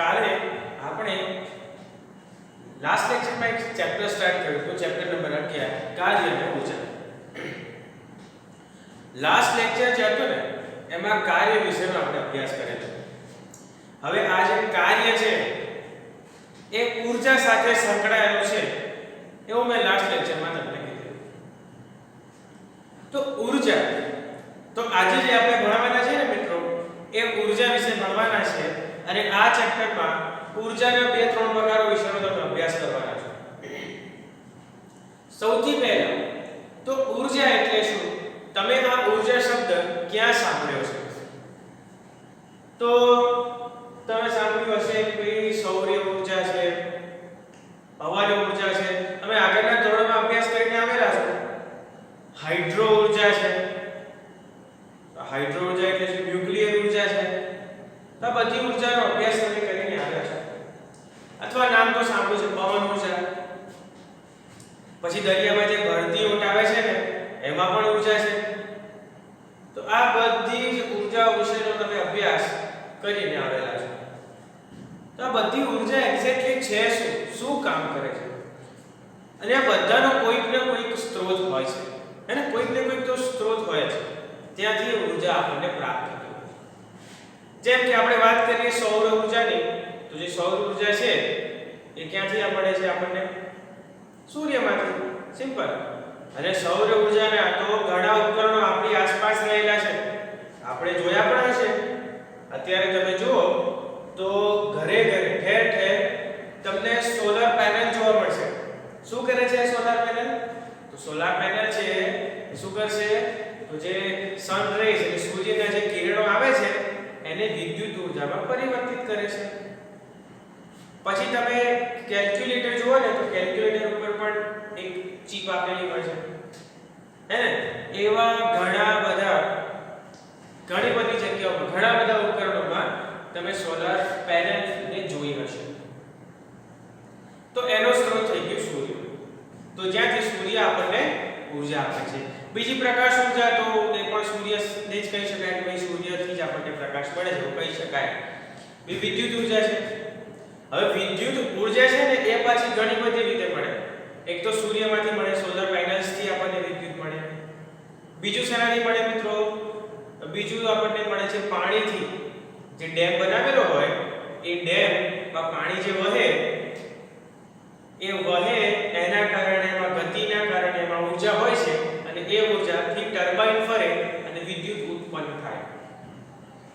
કાલે આપણે લાસ્ટ લેક્ચરમાં એક ચેપ્ટર સ્ટાર્ટ કર્યું તો ચેપ્ટર નંબર 11 કાર્ય અને ઉર્જા. લાસ્ટ લેક્ચર જે હતું ને એમાં કાર્ય વિશેનો આપણે અભ્યાસ કરેલો. હવે આ જે કાર્ય છે એ ઉર્જા સાથે સંકળાયેલું છે એવું મેં લાસ્ટ લેક્ચરમાં તમને કીધું. તો ઉર્જા તો આજે જે આપણે ભણવાના છે ને મિત્રો એ ઉર્જા વિશે ભણવાના છે અને આ ચેપ્ટરમાં ઉર્જાના બે ત્રણ પ્રકારો વિશેનો તમે અભ્યાસ કરવાના છો. સૌથી પહેલા તો ઉર્જા એટલે શું? તમે આ ઉર્જા શબ્દ ક્યાં સાંભળ્યો છે? તો તમે સાંભળ્યું હશે કે સૌર્ય ઉર્જા છે, હવાની ઉર્જા છે. તમે આગળના ધોરણમાં અભ્યાસ કરીને આવેલા છો. હાઇડ્રો ઉર્જા છે. હાઇડ્રો ઉર્જા એટલે શું? ન્યુક્લિયર ઉર્જા છે. તો આ બધી ઉર્જાનો અભ્યાસ તમે કરીને આવ્યા છો. અથવા નામ તો સાંભળ્યું છે પવન ઉર્જા. પછી દરિયામાં જે ભરતી ઊંટ આવે છે ને એમાં પણ ઉર્જા છે. તો આ બધી જ ઉર્જાઓ વિશેનો તમે અભ્યાસ કરીને આવેલા છો. તો આ બધી ઉર્જા એક્ઝેક્ટલી છે શું કામ કરે છે? અને આ બધાનો કોઈક ને કોઈક સ્ત્રોત હોય છે. અને કોઈક ને કોઈક તો સ્ત્રોત હોય છે ત્યાંથી ઉર્જા આપણને પ્રાપ્ત થતી હોય છે. જેમ કે આપણે વાત કરીએ સૌર ઉર્જાની, તો જે સૌર ઉર્જા છે એ ક્યાંથી મળે છે આપણને? સૂર્યમાંથી. સિમ્પલ. અને સૌર ઉર્જાના તો ઘણા ઉપકરણો આપણી આસપાસ રહેલા છે. આપણે જોયા પણ હશે. અત્યારે તમે જુઓ તો ઘરે ઘરે ઠેર ઠેર તમને સોલર પેનલ જોવા મળશે. શું કરે છે સોલર પેનલ? તો સોલર પેનલ છે શું કરશે? તો જે સન રેઝ એટલે સૂર્યના જે કિરણો આવે છે એને વિદ્યુત ઉર્જામાં પરિવર્તિત કરે છે. પછી તમે કેલ્ક્યુલેટર જુઓ ને તો કેલ્ક્યુલેટર ઉપર પણ એક ચિપ આપેલી હોય છે. હે ને? એવા ઘણી બધી જગ્યાઓમાં ઘણા બધા ઉપકરણોમાં તમે સોલાર પેનલને જોઈ હશે. તો એનો સ્ત્રોત થઈ ગયો સૂર્ય. તો જ્યાંથી સૂર્ય આપણને ઉર્જા આપે છે. બીજી પ્રકાશ ઉર્જા તો એ પણ સૂર્યને જ કહી શકાય કે ભાઈ સૂર્યથી જ આપણને પ્રકાશ મળે છે એવું કહી શકાય. વિદ્યુત ઉર્જા છે. હવે વિદ્યુત ઉર્જા છે ને એ પાછી ઘણી બધી રીતે મળે. એક તો સૂર્યમાંથી મળે, સોલર પેનલ્સથી આપણને વિદ્યુત મળે. બીજું શેનાથી મળે મિત્રો? બીજું આપણને મળે છે પાણીથી. જે ડેમ બનાવેલો હોય એ ડેમમાં પાણી જે વહે એના કારણે એમાં ગતિના કારણે એમાં ઉર્જા હોય છે અને એ ઉર્જાથી ટર્બાઇન ફરે અને વિદ્યુત ઉત્પન્ન થાય.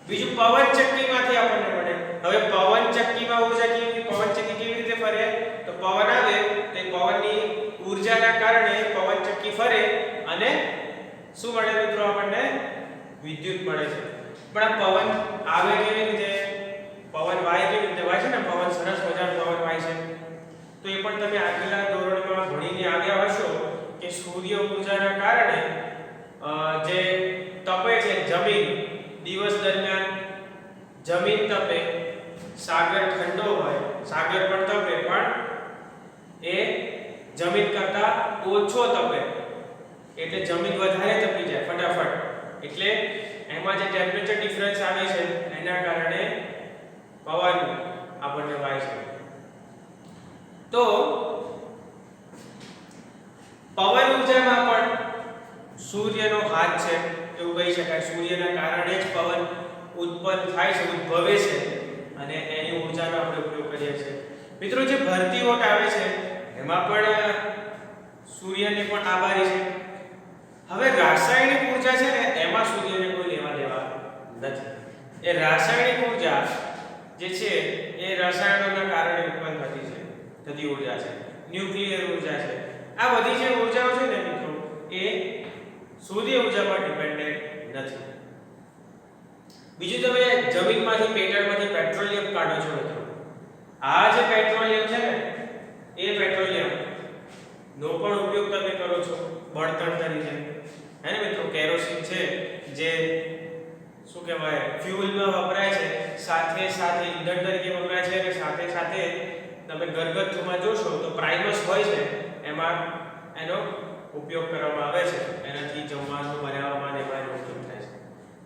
બીજું પવન ચક્કીમાંથી આપણને મળે. હવે પવન ચક્કીમાં ઉર્જા પવન ચક્કી કેવી રીતે ફરે? તો પવન આવે તો પવનની ઉર્જાના કારણે પવન ચક્કી ફરે અને શું મળે મિત્રો આપણને? વિદ્યુત મળે છે. પણ આ પવન આવે કેવી રીતે? પવન વાય કેવી રીતે વાય છે ને? પવન સરસ મજાનો પવન વાય છે. તો એ પણ તમે આગલા ધોરણમાં ભણીને આવ્યા હશો કે સૂર્ય ઉર્જાના કારણે જે તપે છે જમીન, દિવસ દરમિયાન જમીન તપે, સાગર ઠંડો હોય, સાગર પણ તપે પણ એ જમીન કરતા ઓછો તપે. એટલે જમીન વધારે તપી જાય ફટાફટ. એટલે એમાં જે ટેમ્પરેચર ડિફરન્સ આવે છે એના કારણે પવન આપણને વાય છે. તો પવન ઉર્જામાં પણ સૂર્યનો હાથ છે એવું કહી શકાય. સૂર્યના કારણે જ પવન ઉત્પન્ન થાય છે, ઉદ્ભવે છે અને એની ઉર્જાનો આપણે ઉપયોગ કરીએ છીએ. મિત્રો જે ભરતી ઊંટ આવે છે એમાં પણ સૂર્યને પણ આભારી છે. હવે રાસાયણિક ઉર્જા છે ને એમાં સૂર્યને કોઈ લેવા દેવા નથી. એ રાસાયણિક ઉર્જા જે છે એ રસાયણોના કારણે ઉત્પન્ન થતી ઉર્જા છે. ન્યુક્લિયર ઉર્જા છે. આ બધી જે ઉર્જાઓ છે ને મિત્રો એ સૂર્ય ઉર્જા પર ડિપેન્ડન્ટ નથી. બીજું તમે જમીનમાંથી પેટ્રોલમાંથી પેટ્રોલિયમ કાઢો છો મિત્રો. આ જે પેટ્રોલિયમ છે ને એ પેટ્રોલિયમ નો પણ ઉપયોગ તમે કરો છો બળતણ તરીકે. હે ને મિત્રો? કેરોસીન છે જે શું કહેવાય ફ્યુઅલમાં વપરાય છે, સાથે સાથે ઈંધણ તરીકે વપરાય છે અને સાથે સાથે તમે ઘરગથ્થુમાં જોશો તો પ્રાઇમસ હોય છે એમાં એનો ઉપયોગ કરવામાં આવે છે. એનાથી જમવાનું બનાવવામાં અને એમાં ઉપયોગ થાય છે.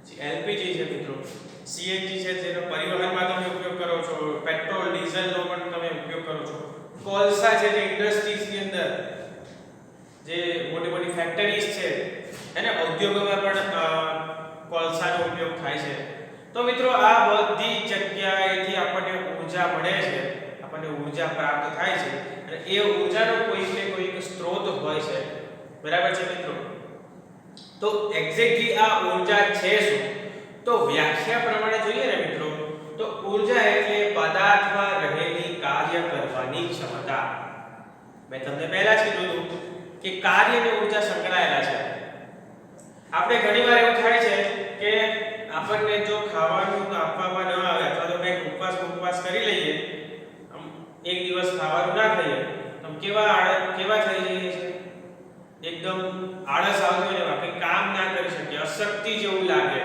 પછી એલપીજી છે મિત્રો, સીએનજી છે જેનો પરિવહનમાં તમે ઉપયોગ કરો છો, પેટ્રોલ ડીઝલનો પણ તમે ઉપયોગ કરો છો, કોલસા છે જે ઇન્ડસ્ટ્રીઝની અંદર જે મોટી મોટી ફેક્ટરીઝ છે એને ઉદ્યોગોમાં પણ કોલસાનો ઉપયોગ થાય છે. તો મિત્રો આ બધી જગ્યાએથી આપણને ઊર્જા મળે છે, આપણને ઊર્જા પ્રાપ્ત થાય છે અને એ ઊર્જાનો કોઈક સ્ત્રોત હોય છે. બરાબર છે મિત્રો? તો એક્ઝેક્ટલી આ ઊર્જા છે શું? તો વ્યાખ્યા પ્રમાણે જોઈએ ને મિત્રો, તો ઊર્જા એટલે પદાર્થમાં રહેલી કાર્ય કરવાની ક્ષમતા. મેં તમને પહેલા જ કીધું હતું કે કાર્ય અને ઊર્જા સંકળાયેલા છે. આપણે ઘણીવાર એવું થાય છે કે આપણને જો ખાવાનું આપવામાં ન આવે અથવા તો કંઈક ઉપવાસ કરી લઈએ, એક દિવસ ખાવાનું ના ખાઈએ તો કેવા થઈ જઈએ છે, એકદમ આળસ આવતી હોય, આપણે કામ ના કરી શકીએ, અશક્તિ જેવું લાગે,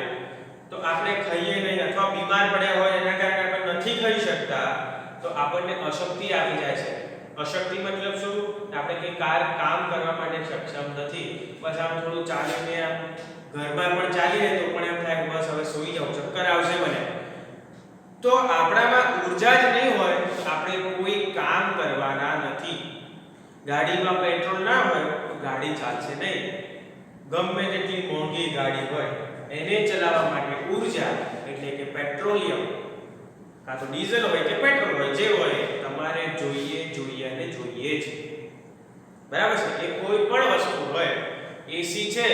તો આપણે ખાઈએ નહીં અથવા બીમાર પડ્યા હોય એના કારણે આપણે નથી ખાઈ શકતા, તો આપણને અશક્તિ આવી જાય છે. અશક્તિ મતલબ શું? આપણે કંઈ કામ કરવા માટે સક્ષમ નથી. બસ આમ થોડું ચાલીને આમ ઘરમાં પણ ચાલીએ તો પણ એમ થાય કે બસ હવે સૂઈ જાઉં, ચક્કર આવશે મને. તો આપણામાં ઊર્જા જ નહીં હોય તો આપણે કોઈ કામ કરવાના નથી. ગાડીમાં પેટ્રોલ ના હોય તો ગાડી ચાલશે નહીં. ગમે તેટલી મોંઘી ગાડી હોય એને ચલાવવા માટે ઊર્જા એટલે કે પેટ્રોલિયમ કાં તો ડીઝલ હોય કે પેટ્રોલ હોય, જે હોય તમારે જોઈએ અને જોઈએ જ. બરાબર છે? એ કોઈ પણ વસ્તુ હોય, એસી છે,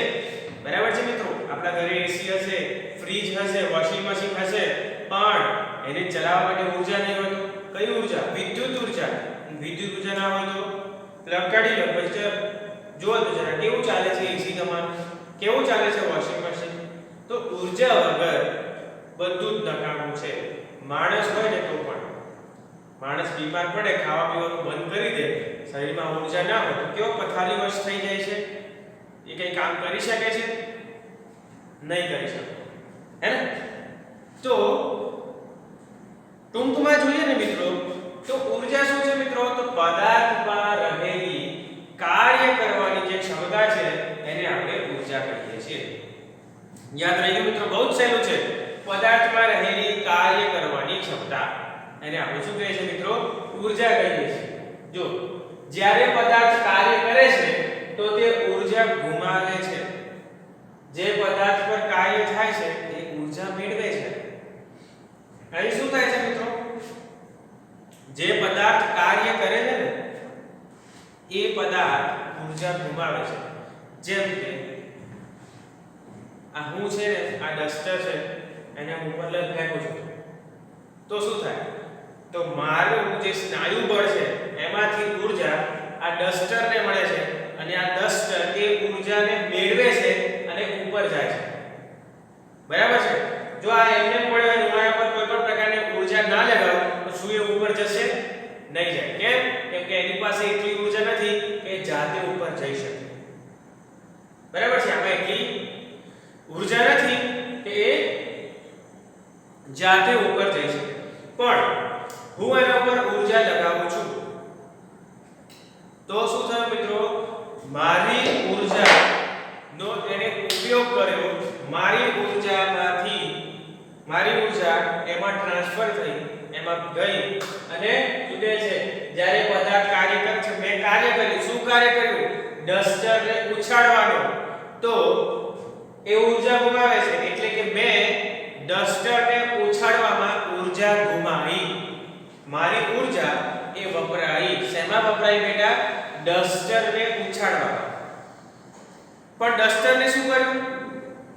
બરાબર છે મિત્રો, આપણા ઘરે એસી હશે, ફ્રીજ હશે, વોશિંગ મશીન હશે, પણ એને ચલાવવા માટે ઊર્જા નહીં હોય તો કઈ ઊર્જા? વિદ્યુત ઊર્જા. વિદ્યુત ઊર્જા ના હોય તો પ્લગ કાઢી લો, પછી જુઓ તો જરા કેવું ચાલે છે એસી તમારું, કેવું ચાલે છે વોશિંગ મશીન. તો ઊર્જા વગર બધું જ નકામું છે. માણસ હોય ને તો પણ માણસ બીમાર પડે, ખાવા પીવાનું બંધ કરી દે, શરીરમાં ઊર્જા ના હોય તો કેવો પથારીવશ થઈ જાય છે. એ કઈ કામ કરી શકે છે? નહીં કરી શકે, હે ને? તો ટૂંકમાં જોઈએ ને મિત્રો, તો ઊર્જા શું છે મિત્રો? તો પદાર્થમાં રહેલી કાર્ય કરવાની જે ક્ષમતા છે એને આપણે ઊર્જા કહીએ છીએ. યાદ રાખજો મિત્રો, બહુ જ સહેલું છે. પદાર્થમાં રહેલી કાર્ય કરવાની ક્ષમતા એને આપણે શું કહીએ છીએ મિત્રો? ઊર્જા કહીએ છીએ. જો જ્યારે પદાર્થ કાર્ય કરે છે તો તે ઊર્જા ગુમાવે છે. જે પદાર્થ પર કાર્ય થાય છે તે ઊર્જા મેળવે છે. અહીં શું થાય છે મિત્રો? જે પદાર્થ કાર્ય કરે છે ને એ પદાર્થ ઊર્જા ગુમાવે છે. જેમ કે આ હું છે ને, આ ડસ્ટર છે, એને હું ઉપર લઈ ફેંકું છું તો શું થાય? તો મારું જે સ્નાયુ બળ છે એમાંથી ઊર્જા આ ડસ્ટરને મળે છે અને આ ડસ્ટર એ ઊર્જાને મેળવે છે અને ઉપર જાય છે. બરાબર છે? જો આ એમને પડ્યો અને હું આના પર કોઈ પણ પ્રકારની ઊર્જા ના લગાવું તો શું એ ઉપર જશે? નહીં જાય. કેમ? કેમ કે એની પાસે એટલી ઊર્જા નથી કે જાતે ઉપર જઈ શકે. બરાબર છે? આમાં એટલી ઊર્જા નથી કે એ જાતે ઉપર જઈ શકે. પણ હું એના ઉપર ઊર્જા લગાવું છું તો શું થયું મિત્રો? મારી ઊર્જાનો એને ઉપયોગ કર્યો, મારી ઊર્જા એમાં ટ્રાન્સફર થઈ, એમાં ગઈ અને શું કહે છે? જ્યારે પદાર્થ કાર્ય કરે છે, મેં કાર્ય કર્યું. શું કાર્ય કર્યું? ડસ્ટરને ઉછાળવાનો. તો એ ઊર્જા ગુમાવે છે, એટલે કે મેં ડસ્ટરને ઉછાળવામાં ઊર્જા ગુમાવી. મારી ઊર્જા એ વપરાઈ. શેમાં વપરાઈ બેટા? ડસ્ટરને ઉછાળવામાં. પણ ડસ્ટરને શું કર્યું?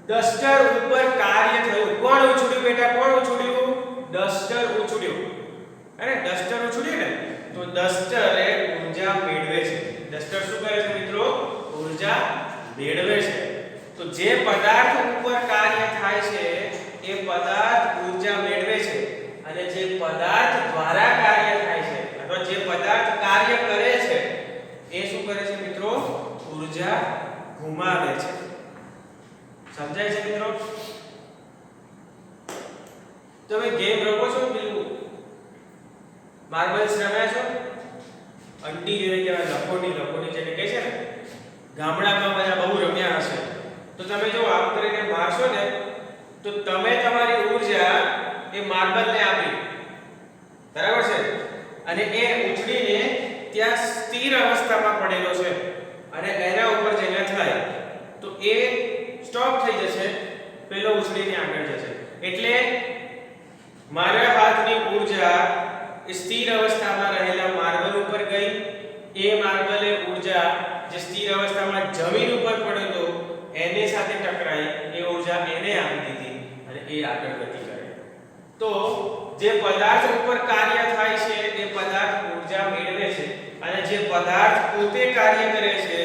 ડસ્ટર ઉપર કાર્ય થયું. કોણ ઉછળ્યું બેટા? કોણ ઉછળ્યું? ડસ્ટર ઉછળ્યું. અને ડસ્ટર ઉછળ્યું ને તો ડસ્ટરે ઊર્જા મેળવે છે. ડસ્ટર શું કરે છે મિત્રો? ઊર્જા મેળવે છે. તો જે પદાર્થ ઉપર કાર્ય થાય છે એ પદાર્થ ઊર્જા મેળવે છે અને જે પદાર્થ દ્વારા કાર્ય થાય છે અથવા જે પદાર્થ કાર્ય કરે છે એ શું કરે છે મિત્રો? ઊર્જા ગુમાવે છે. સમજાય છે મિત્રો? તમે ગેમ રમો છો? પેલું માર્બલ્સ રમ્યા છો? અંટી જેને કહેવાય, લખોટી જેને કહે છે ને, ગામડામાં બધા બહુ રમ્યા હશે. તો તમે જો આમ કરીને મારશો ને તો તમે તમારી ઊર્જા એ માર્બલને આપી, બરાબર છે, અને એ ઉછળીને ત્યાં સ્થિર અવસ્થામાં પડેલો છે અને એના ઉપર જેને થાય તો એ સ્ટોપ થઈ જશે, પેલો ઉછળીને આગળ જશે. એટલે મારા હાથની ઊર્જા સ્થિર અવસ્થામાં રહેલા માર્બલ ઉપર ગઈ, એ માર્બલે ઊર્જા જે સ્થિર અવસ્થામાં જમીન ઉપર પડ્યો તો એની સાથે ટકરાઈ, એ ઊર્જા એને આપી દીધી અને એ આગળ ગતિ કરે. તો જે પદાર્થ ઉપર કાર્ય થાય છે એ પદાર્થ ઊર્જા મેળવે છે અને જે પદાર્થ પોતે કાર્ય કરે છે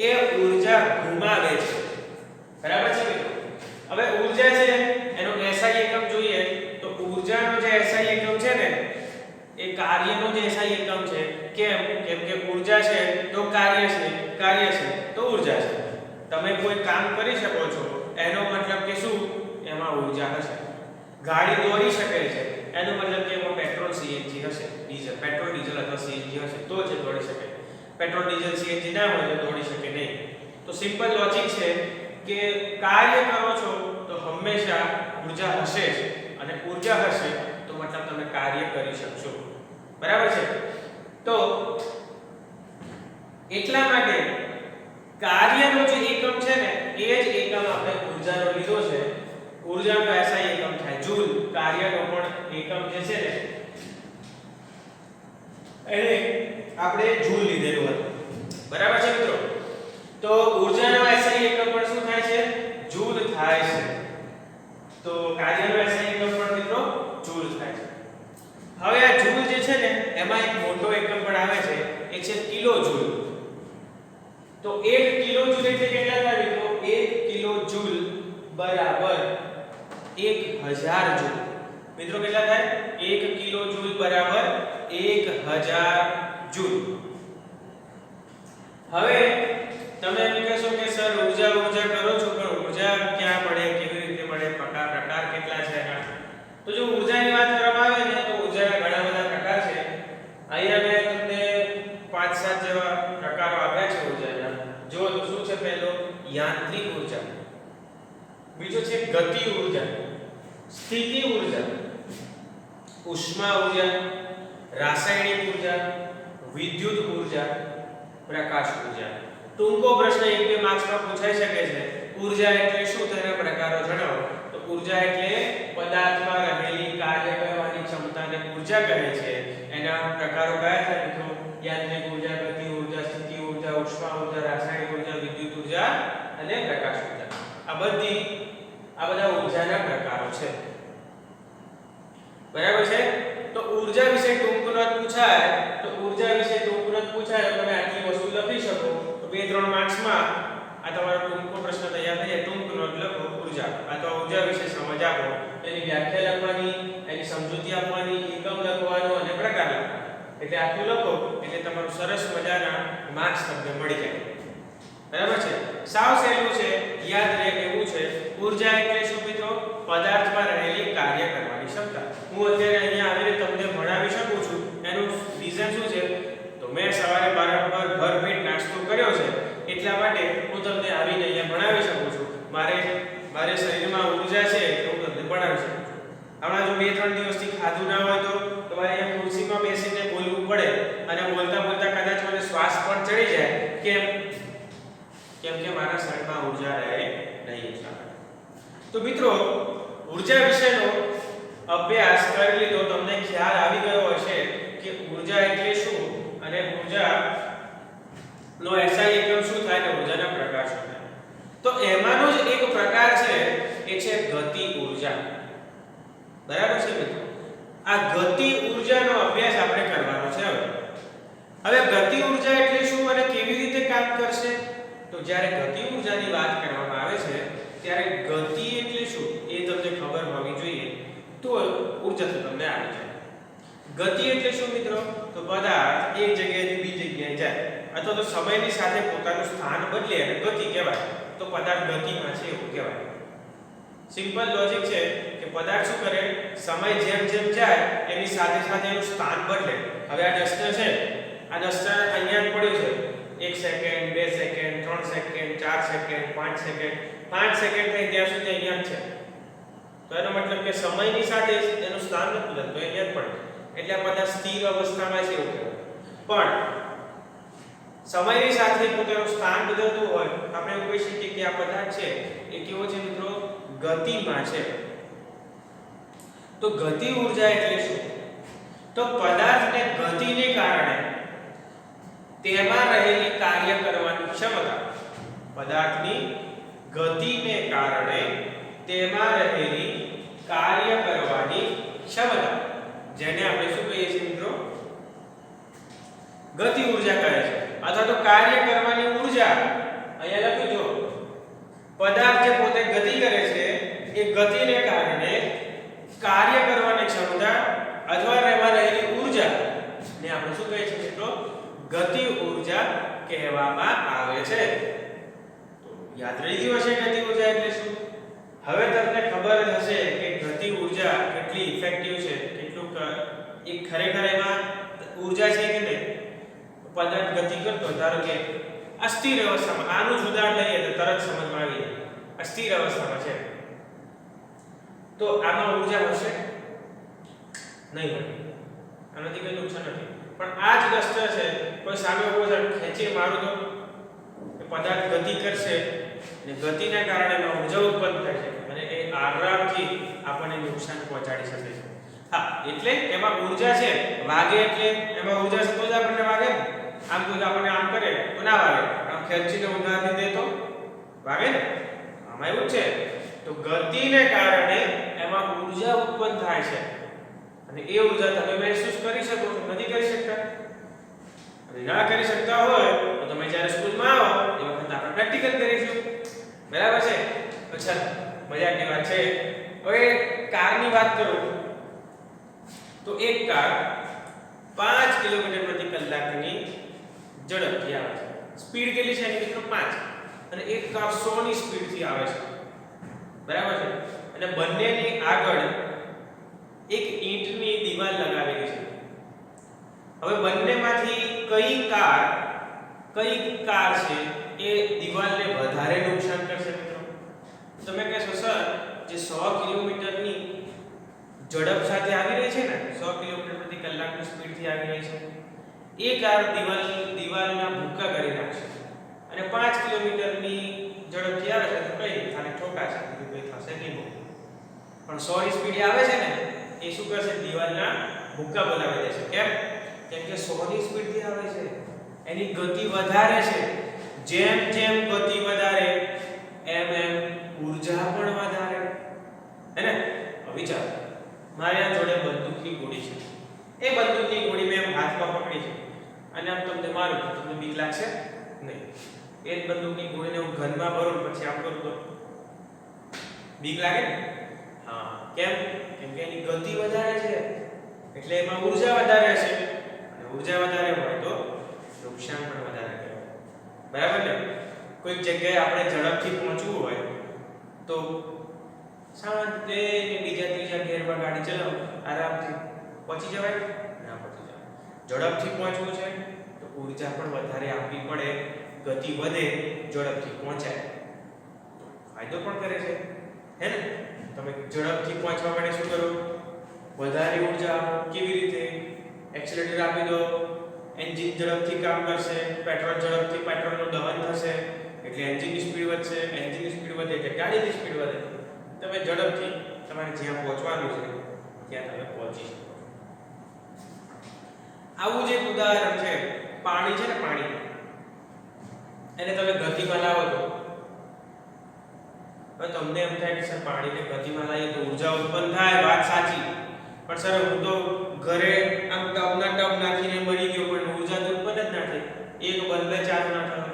એ ઊર્જા ગુમાવે છે. બરાબર છે મિત્રો? હવે ઊર્જા છે એનો SI એકમ જોઈએ તો ઊર્જાનો જે SI એકમ છે ને એ કાર્યનો જે SI એકમ છે. કેમ કે ઊર્જા છે તો કાર્ય છે તો ઊર્જા છે. તમે કોઈ કામ કરી શકો છો એનો મતલબ કે શું? એમાં ઊર્જા હશે. ગાડી દોડી શકે છે એનો મતલબ કે એમાં પેટ્રોલ CNG હશે, ડીઝલ, પેટ્રોલ ડીઝલ અથવા CNG હશે તો જ દોડી શકે. પેટ્રોલ ડીઝલ CNG ના હોય તો દોડી શકે નહીં. તો સિમ્પલ લોજિક છે કે કાર્ય કરો છો તો હંમેશા ઊર્જા હશે જ, અને ઊર્જા હશે તો મતલબ તમે કાર્ય કરી શકશો. બરાબર છે? તો એટલા માટે કાર્યનો જે એકમ છે ને એ જ એકમ આપણે ઊર્જાનો લીધો છે. ઊર્જાનો SI એકમ થાય જૂલ, કાર્યનો પણ એકમ જે છે ને એને આપણે જૂલ લીધેલું હતું. બરાબર છે મિત્રો? તો ઊર્જાનો SI એકમ પણ શું થાય છે? જૂલ થાય છે. તો કાર્યનો SI એકમ પણ મિત્રો જૂલ થાય છે. હવે આ જૂલ જે છે ને એમાં એક મોટો એકમ પણ આવે છે, એ છે કિલો જૂલ. તો 1 કિલો જૂલ એટલે કેટલા થાય મિત્રો? 1 કિલો જૂલ બરાબર 1000 જૂલ. મિત્રો કેટલા થાય? 1 કિલો જૂલ બરાબર 1000 જૂલ. હવે તમે એમ કહેશો કે સર ઊર્જા કરો છો પણ ઊર્જા ક્યાં મળે, કેવી રીતે મળે, પ્રકાર કેટલા છે એના? તો જો ઊર્જાની વાત કરવામાં આવે ને તો ઊર્જાના ઘણા બધા પ્રકાર છે. અહીંયા મેં તમને 5-7 જેવા પ્રકારો આપ્યા છે ઊર્જાના. જો તો શું છે? પહેલો યાંત્રિક ઊર્જા, બીજો છે ગતિ ઊર્જા, સ્થિતિ ઊર્જા, ઉષ્મા ઊર્જા, રાસાયણિક ઊર્જા, વિદ્યુત ઊર્જા, પ્રકાશ ઊર્જા. ટૂંકો પ્રશ્ન 1-2 માર્ક્સમાં પૂછાઈ શકે છે. ઊર્જા એટલે શું? તેના પ્રકારો જણાવો. તો ઊર્જા એટલે પદાર્થમાં રહેલી કાર્ય કરવાની ક્ષમતાને ઊર્જા કહે છે. એના પ્રકારો કયા થાય મિત્રો? યાંત્રિક ઊર્જા, ગતિ ઊર્જા, સ્થિતિ ઊર્જા, ઉષ્મા ઊર્જા, રાસાયણિક ઊર્જા, વિદ્યુત ઊર્જા અને પ્રકાશ ઊર્જા. આ બધા ઊર્જાના પ્રકારો છે. બરાબર છે? તો ઊર્જા વિશે ટૂંક નોંધ પૂછાય તો તમે આટલી વસ્તુ લખી શકો તો 2-3 માર્ક્સમાં આ તમારો ટૂંકો પ્રશ્ન તૈયાર થઈ જાય. ટૂંક નોંધ લખો ઊર્જા, અથવા ઊર્જા વિશે સમજ આપો, એની વ્યાખ્યા લખવાની, એની સમજૂતી આપવાની, એકમ લખવાનો અને પ્રકાર લખવાનો. એટલે આટલું લખો એટલે તમારું સરસ મજાના માર્ક્સ તમને મળી જાય. બરાબર છે? સાવ સહેલું છે, યાદ રહે એવું છે. ઊર્જા એટલે શું મિત્રો? પદાર્થમાં રહેલી કાર્ય કરવાની ક્ષમતા. હું અત્યારે અહીંયા આવીને તમને ભણાવી શકું છું. એનું રીઝન શું છે? તો મેં સવારે બરાબર ભરપેટ નાસ્તો કર્યો છે એટલા માટે હું તમને આવીને અહીંયા ભણાવી શકું છું. મારે શરીરમાં ઊર્જા છે એટલે હું તમને ભણાવી શકું છું. હમણાં જો 2-3 દિવસથી ખાધું ના હોય તો તમારે અહીંયા ખુરશીમાં બેસીને બોલવું પડે અને બોલતા કદાચ મને શ્વાસ પણ ચડી જાય. કેમ કે મારા શરીરમાં ઊર્જા રહે નહીં. તો મિત્રો ઊર્જા વિશેનો અભ્યાસ કરી લીધો, તમને ખ્યાલ આવી ગયો હશે કે ઊર્જા એટલે શું અને ઊર્જાનો SI એકમ શું થાય અને ઊર્જાના પ્રકાર શું થાય. તો એમાંનો જ એક પ્રકાર છે એ છે ગતિ ઊર્જા. બરાબર છે મિત્રો? આ ગતિ ઊર્જાનો અભ્યાસ આપણે કરવાનો છે. હવે ગતિ ઊર્જા એટલે શું અને કેવી રીતે કામ કરશે? તો જ્યારે ગતિ ઊર્જાની વાત કરવામાં આવે છે ત્યારે ગતિ એટલે શું એ તમને ખબર હોવી જોઈએ તો ઊર્જા તો તમને આવી જાય. ગતિ એટલે શું મિત્રો? તો પદાર્થ એક જગ્યાએથી બીજી જગ્યાએ જાય અથવા તો સમયની સાથે પોતાનું સ્થાન બદલે અને ગતિ કહેવાય. તો પદાર્થ ગતિમાં છે એવું કહેવાય. સિમ્પલ લોજિક છે કે પદાર્થ શું કરે? સમય જેમ જાય એની સાથે એનું સ્થાન બદલે. હવે આ ડસ્ટર છે, આ ડસ્ટર અહીંયા પડ્યું છે. 1 second, 2 second, 3 second, 4 second, 5 second, 5 second થઈ ત્યાં સુધી અહીંયા જ છે. તો એનો મતલબ કે સમયની સાથે એનું સ્થાન નથી બદલતું, એ યાદ પડે. એટલે આ પદાર્થ સ્થિર અવસ્થામાં છે એવું કહેવાય. પણ સમયની સાથે પોતાનું સ્થાન બદલતું હોય આપણે એવું કહી શકીએ કે આ પદાર્થ છે એ કેવો છે મિત્રો? ગતિમાં છે. તો ગતિ ઊર્જા એટલે શું? તો પદાર્થને ગતિને કારણે તેમાં રહેલી કાર્ય કરવાની ક્ષમતા, પદાર્થની ગતિને કારણે તેમાં રહેલી કાર્ય કરવાની ક્ષમતા, જેને આપણે શું કહીએ છીએ મિત્રો? ગતિ ઊર્જા કહે છે. અથવા તો કાર્ય કરવાની ઊર્જા. અહીંયા લખ્યું જો પદાર્થ જે પોતે ગતિ કરે છે એ ગતિને કારણે કાર્ય કરવાની ક્ષમતા અથવા એમાં રહેલી ઊર્જા ને આપણે શું કહીએ છીએ મિત્રો? ગતિ ઊર્જા કહેવામાં આવે છે. તો યાદ રહી ગયું હશે ગતિ ઊર્જા એટલે શું? હવે તમને ખબર જ હશે કે ગતિ ઊર્જા કેટલી ઇફેક્ટિવ છે, કેટલું એ ખરેખર એમાં ઊર્જા છે કે નહીં. પદાર્થ ગતિ કરતો ધારો કે અસ્થિર અવસ્થામાં, આનું જ ઉદાહરણ લઈએ તો તરત સમજમાં આવી જાય. અસ્થિર અવસ્થામાં છે તો આમાં ઊર્જા હશે નહીં હોય, આનાથી કોઈ નુકસાન નથી. પણ આ જ ડસ્ટર છે, કોઈ સામે ઉભો છે, ખેંચી મારું તો પદાર્થ ગતિ કરશે અને ગતિના કારણે એમાં ઊર્જા ઉત્પન્ન થાય છે અને એ આરામથી આપણને નુકસાન પહોંચાડી શકે છે. હા, એટલે એમાં ઊર્જા છે. વાગે એટલે એમાં ઊર્જા છે તો જ આપણને વાગે. આમ તો આપણને આમ કરે તો ના વાગે. આમ ખેંચીને ઉધારી દે તો વાગે ને. આમાં એવું છે. તો ગતિને કારણે એમાં ઊર્જા ઉત્પન્ન થાય છે અને એ ઊર્જા તમે મહેસૂસ કરી શકો છો. નથી કરી શકતા? અને ના કરી શકતા હોય તો તમે જ્યારે સ્કૂલમાં આવો એ વખતે આપણે પ્રેક્ટિકલ કરીશું. બરાબર છે? અચ્છા, મજાકની વાત છે. હવે કારની વાત કરું તો એક કાર 5 કિલોમીટર પ્રતિ કલાકની ઝડપથી આવે છે. સ્પીડ કેટલી છે મિત્રો? 5. અને એક કાર 100 ની સ્પીડથી આવે છે. બરાબર છે? અને બંનેની આગળ એક ઈંટની દીવાલ લગાવેલી છે. હવે બંનેમાંથી કઈ કાર છે એ દીવાલને વધારે નુકસાન કરશે મિત્રો? તમે કહેશો સર જે 100 કિલોમીટરની ઝડપ સાથે આવી રહી છે ને, 100 કિલોમીટર પ્રતિ કલાકની સ્પીડથી આવી રહી છે, એ કાર દીવાલના ભૂક્કા કરી નાખશે. અને 5 કિલોમીટરની ઝડપથી આવે છે તો કઈ ખાલી ઠોકા છે, બીજું કંઈ થશે નહીં બહુ. પણ 100 ની સ્પીડે આવે છે ને એ શું કરશે? દીવાલના ભૂક્કા બોલાવી દેશે. કેમ? કેમ કે 100 ની સ્પીડથી આવે છે, એની ગતિ વધારે છે. જેમ જેમ ગતિ વધારે એમ ઊર્જા પણ વધારે. હે ને? વિચાર, મારી આ જોડે બંદૂકની ગોળી છે. એ બંદૂકની ગોળી મેં હાથમાં પકડી છે અને આમ તમને મારું તો તમને બીક લાગશે નહીં. એ જ બંદૂકની ગોળીને હું ઘનમાં ભરું પછી આમ કરું તો બીક લાગે ને? હા. કેમ? કેમ કે એની ગતિ વધારે છે એટલે એમાં ઊર્જા વધારે છે અને ઊર્જા વધારે હોય તો નુકસાન પણ વધારે કરે. બરાબર ને? કોઈક જગ્યાએ આપણે ઝડપથી પહોંચવું હોય તો શાંતિ બીજા ત્રીજા ગેરમાં ગાડી ચલાવો, આરામથી પહોંચી જવાય? ના પહોંચી જવાય. ઝડપથી પહોંચવું છે તો ઊર્જા પણ વધારે આપવી પડે, ગતિ વધે, ઝડપથી પહોંચાય. ફાયદો પણ કરે છે. હે ને? તમે ઝડપથી પહોંચવા માટે શું કરો? વધારે ઊર્જા આપો. કેવી રીતે? એક્સિલરેટર આપી દો, એન્જિન ઝડપથી કામ કરશે, ઝડપથી પેટ્રોલનું દહન થશે એટલે એન્જિનની સ્પીડ વધશે, એન્જિનની સ્પીડ વધે એટલે ગાડીની સ્પીડ વધે. તમે ઝડપથી તમારે જ્યાં પહોંચવાનું છે ત્યાં તમે પહોંચી શકો. આવું જ એક ઉદાહરણ છે. પાણી છે ને, પાણી એને તમે ગતિમાં લાવો તો હવે તમને એમ થાય કે સર પાણીને ગતિમાં લાવીએ તો ઊર્જા ઉત્પન્ન થાય. વાત સાચી. પણ સર હું તો ઘરે આમ ટબ નાખીને મળી ગયો પણ ઊર્જા તો ઉત્પન્ન જ ના થઈ. એક બલ્બે ચાલુ ના થાય.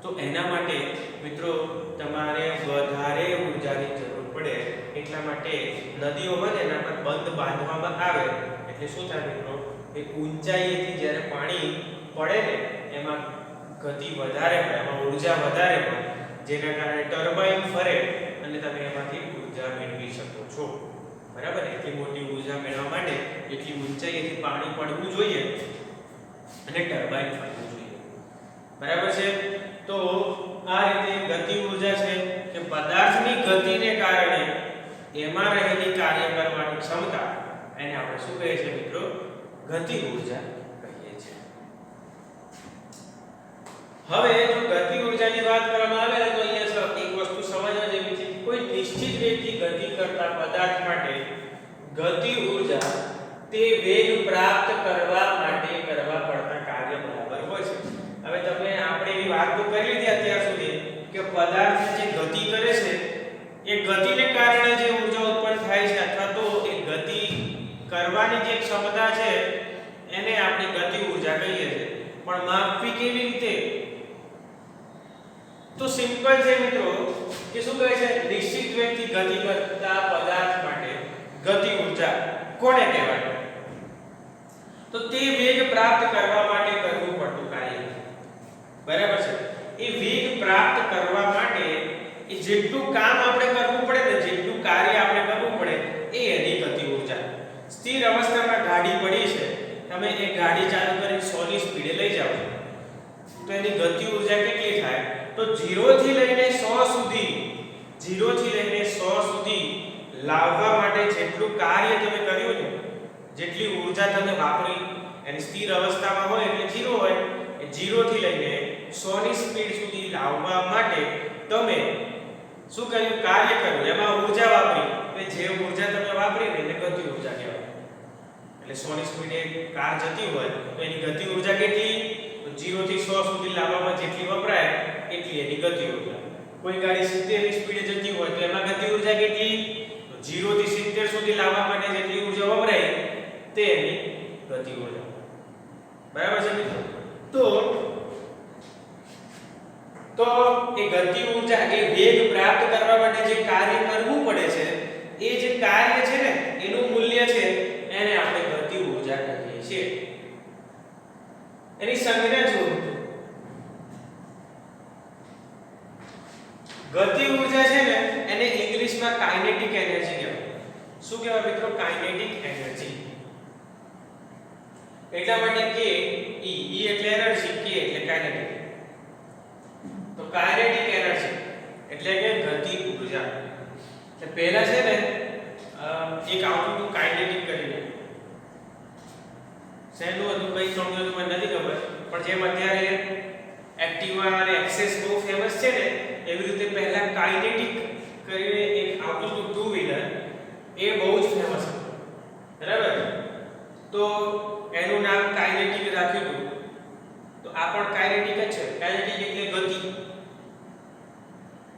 તો એના માટે મિત્રો તમારે વધારે ઊર્જાની જરૂર પડે. એટલા માટે નદીઓમાં એના પર બંધ બાંધવામાં આવે એટલે શું થાય મિત્રો? એ ઊંચાઈએથી જ્યારે પાણી પડે ને એમાં ગતિ વધારે હોય, એમાં ઊર્જા વધારે હોય, જેના કારણે ટર્બાઇન ફરે અને તમે એમાંથી ઊર્જા મેળવી શકો છો. બરાબર? એટલી મોટી ઊર્જા મેળવવા માટે એટલી ઊંચાઈએથી પાણી પડવું જોઈએ અને ટર્બાઇન ફરવું જોઈએ. બરાબર છે? તો આ રીતે ગતિ ઊર્જા છે કે પદાર્થની ગતિને કારણે એમાં રહેલી કાર્ય કરવાની ક્ષમતા એને આપણે શું કહીએ છીએ મિત્રો? ગતિ ઊર્જા કહીએ છીએ. હવે જો ગતિ ઊર્જાની વાત કરવામાં આવે તો અહીંયા એક વસ્તુ સમજવા જેવી છે. કોઈ નિશ્ચિત વેગથી ગતિ કરતા પદાર્થ માટે ગતિ ઊર્જા તે વેગ પ્રાપ્ત કરવા માટે કરવા પડતા કાર્ય બરાબર હોય છે. હવે તમે આપણે એવી વાત તો કરી લીધી અત્યાર સુધી કે પદાર્થ જે ગતિ કરે છે એ ગતિને કારણે જે ઊર્જા ઉત્પન્ન થાય છે અથવા તો એ ગતિ કરવાની જે ક્ષમતા છે એને આપણે ગતિ ઊર્જા કહીએ છીએ. પણ માપવી કેવી રીતે? તો સિમ્પલ છે મિત્રો કે શું કહે છે? નિશ્ચિત વેગથી ગતિ કરતા પદાર્થ માટે ગતિ ઊર્જા કોને કહેવાય? તો તે વેગ પ્રાપ્ત કરવા માટે કરવું પડતું કાર્ય. બરાબર છે? એ વેગ પ્રાપ્ત કરવા માટે એ જેટલું કામ આપણે કરવું પડે ને, જેટલું કાર્ય આપણે કરવું પડે એ એની ગતિ ઊર્જા. સ્થિર અવસ્થામાં ગાડી પડી છે, તમે એ ગાડી ચાલુ કરીને 100 ની સ્પીડે લઈ જાઓ તો એની ગતિ ઊર્જા કેટલી થાય? તો 0 થી લઈને 100 સુધી લાવવા માટે જેટલું કાર્ય તમે કર્યું ને, જેટલી ઊર્જા તમે વાપરી, એની સ્થિર અવસ્થામાં હોય એટલે 0 હોય, એ 0 થી લઈને 100 ની સ્પીડ સુધી લાવવા માટે તમે શું કર્યું? કાર્ય કર્યું, એમાં ઊર્જા વાપરી. તો જે ઊર્જા તમે વાપરી ને એને ગતિ ઊર્જા કહેવાય. એટલે 100 ની સ્પીડે કાર જતી હોય તો એની ગતિ ઊર્જા કેટલી? તો 0 થી 100 સુધી લાવવામાં જેટલી વપરાય એટલી એની ગતિ ઊર્જા. કોઈ ગાડી 70 ની સ્પીડે જતી હોય તો એમાં ગતિ ઊર્જા કેટલી? તો 0 થી 70 સુધી લાવવા માટે જેટલી ઊર્જા વપરાય તે એની ગતિ ઊર્જા. બરાબર છે મિત્રો? તો એ ગતિ ઊર્જા એ વેગ પ્રાપ્ત કરવા માટે જે કાર્ય કરવું પડે છે એ જે કાર્ય છે ને એનું મૂલ્ય છે એને આપણે ગતિ ઊર્જા કહીએ છીએ. એની સંજ્ઞા જુઓ. ગતિ ઊર્જા છે ને એને ઇંગ્લિશમાં કાઇનેટિક એનર્જી કહેવાય. શું કહેવાય મિત્રો? Kinetic energy. એટલા માટે કે E એટલે એનર્જી, K એટલે કાઇનેટિક. તો કાઇનેટિક એનર્જી એટલે કે ગતિ ઊર્જા. એટલે પહેલા છે ને એક આવતું હતું કાઇનેટિક કરીને. શેનું હતું કઈ સમજો તો મને નથી ખબર, પણ જેમ અત્યારે એક્ટિવા અને એક્સેસ બહુ ફેમસ છે ને એવી રીતે પહેલા કાઇનેટિક કરીને એક આવતું હતું ટુ વ્હીલર, એ બહુ જ ફેમસ હતું. બરાબર? તો એનું નામ કાઇનેટિક રાખ્યું હતું. તો આ પણ કાઇનેટિક જ છે. કાઇનેટિક એટલે ગતિ,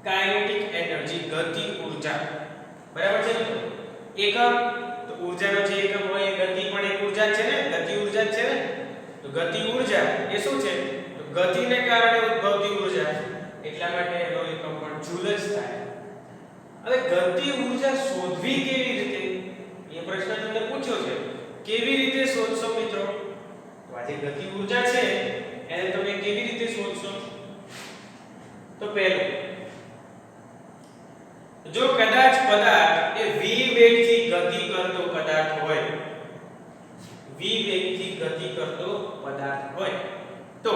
કાઇનેટિક એનર્જી, ગતિ ઊર્જા. બરાબર છે? એકમ તો ઊર્જાનો જે એકમ હોય એ ગતિ પણ એક ઊર્જા જ છે ને, ગતિ ઊર્જા જ છે ને. તો ગતિ ઊર્જા એ શું છે? તો ગતિને કારણે ઉદ્ભવતી ઊર્જા. એટલા માટે એનો એકમ પણ જૂલ જ થાય. હવે ગતિ ઊર્જા શોધવી કેવી રીતે? એ પ્રશ્ન તમને પૂછ્યો છે. કેવી રીતે શોધશો મિત્રો? તો આ જે ગતિ ઊર્જા છે એને તમે કેવી રીતે શોધશો? તો પહેલું, જો કદાચ પદાર્થ એ v વેગથી ગતિ કરતો પદાર્થ હોય, v વેગથી ગતિ કરતો પદાર્થ હોય તો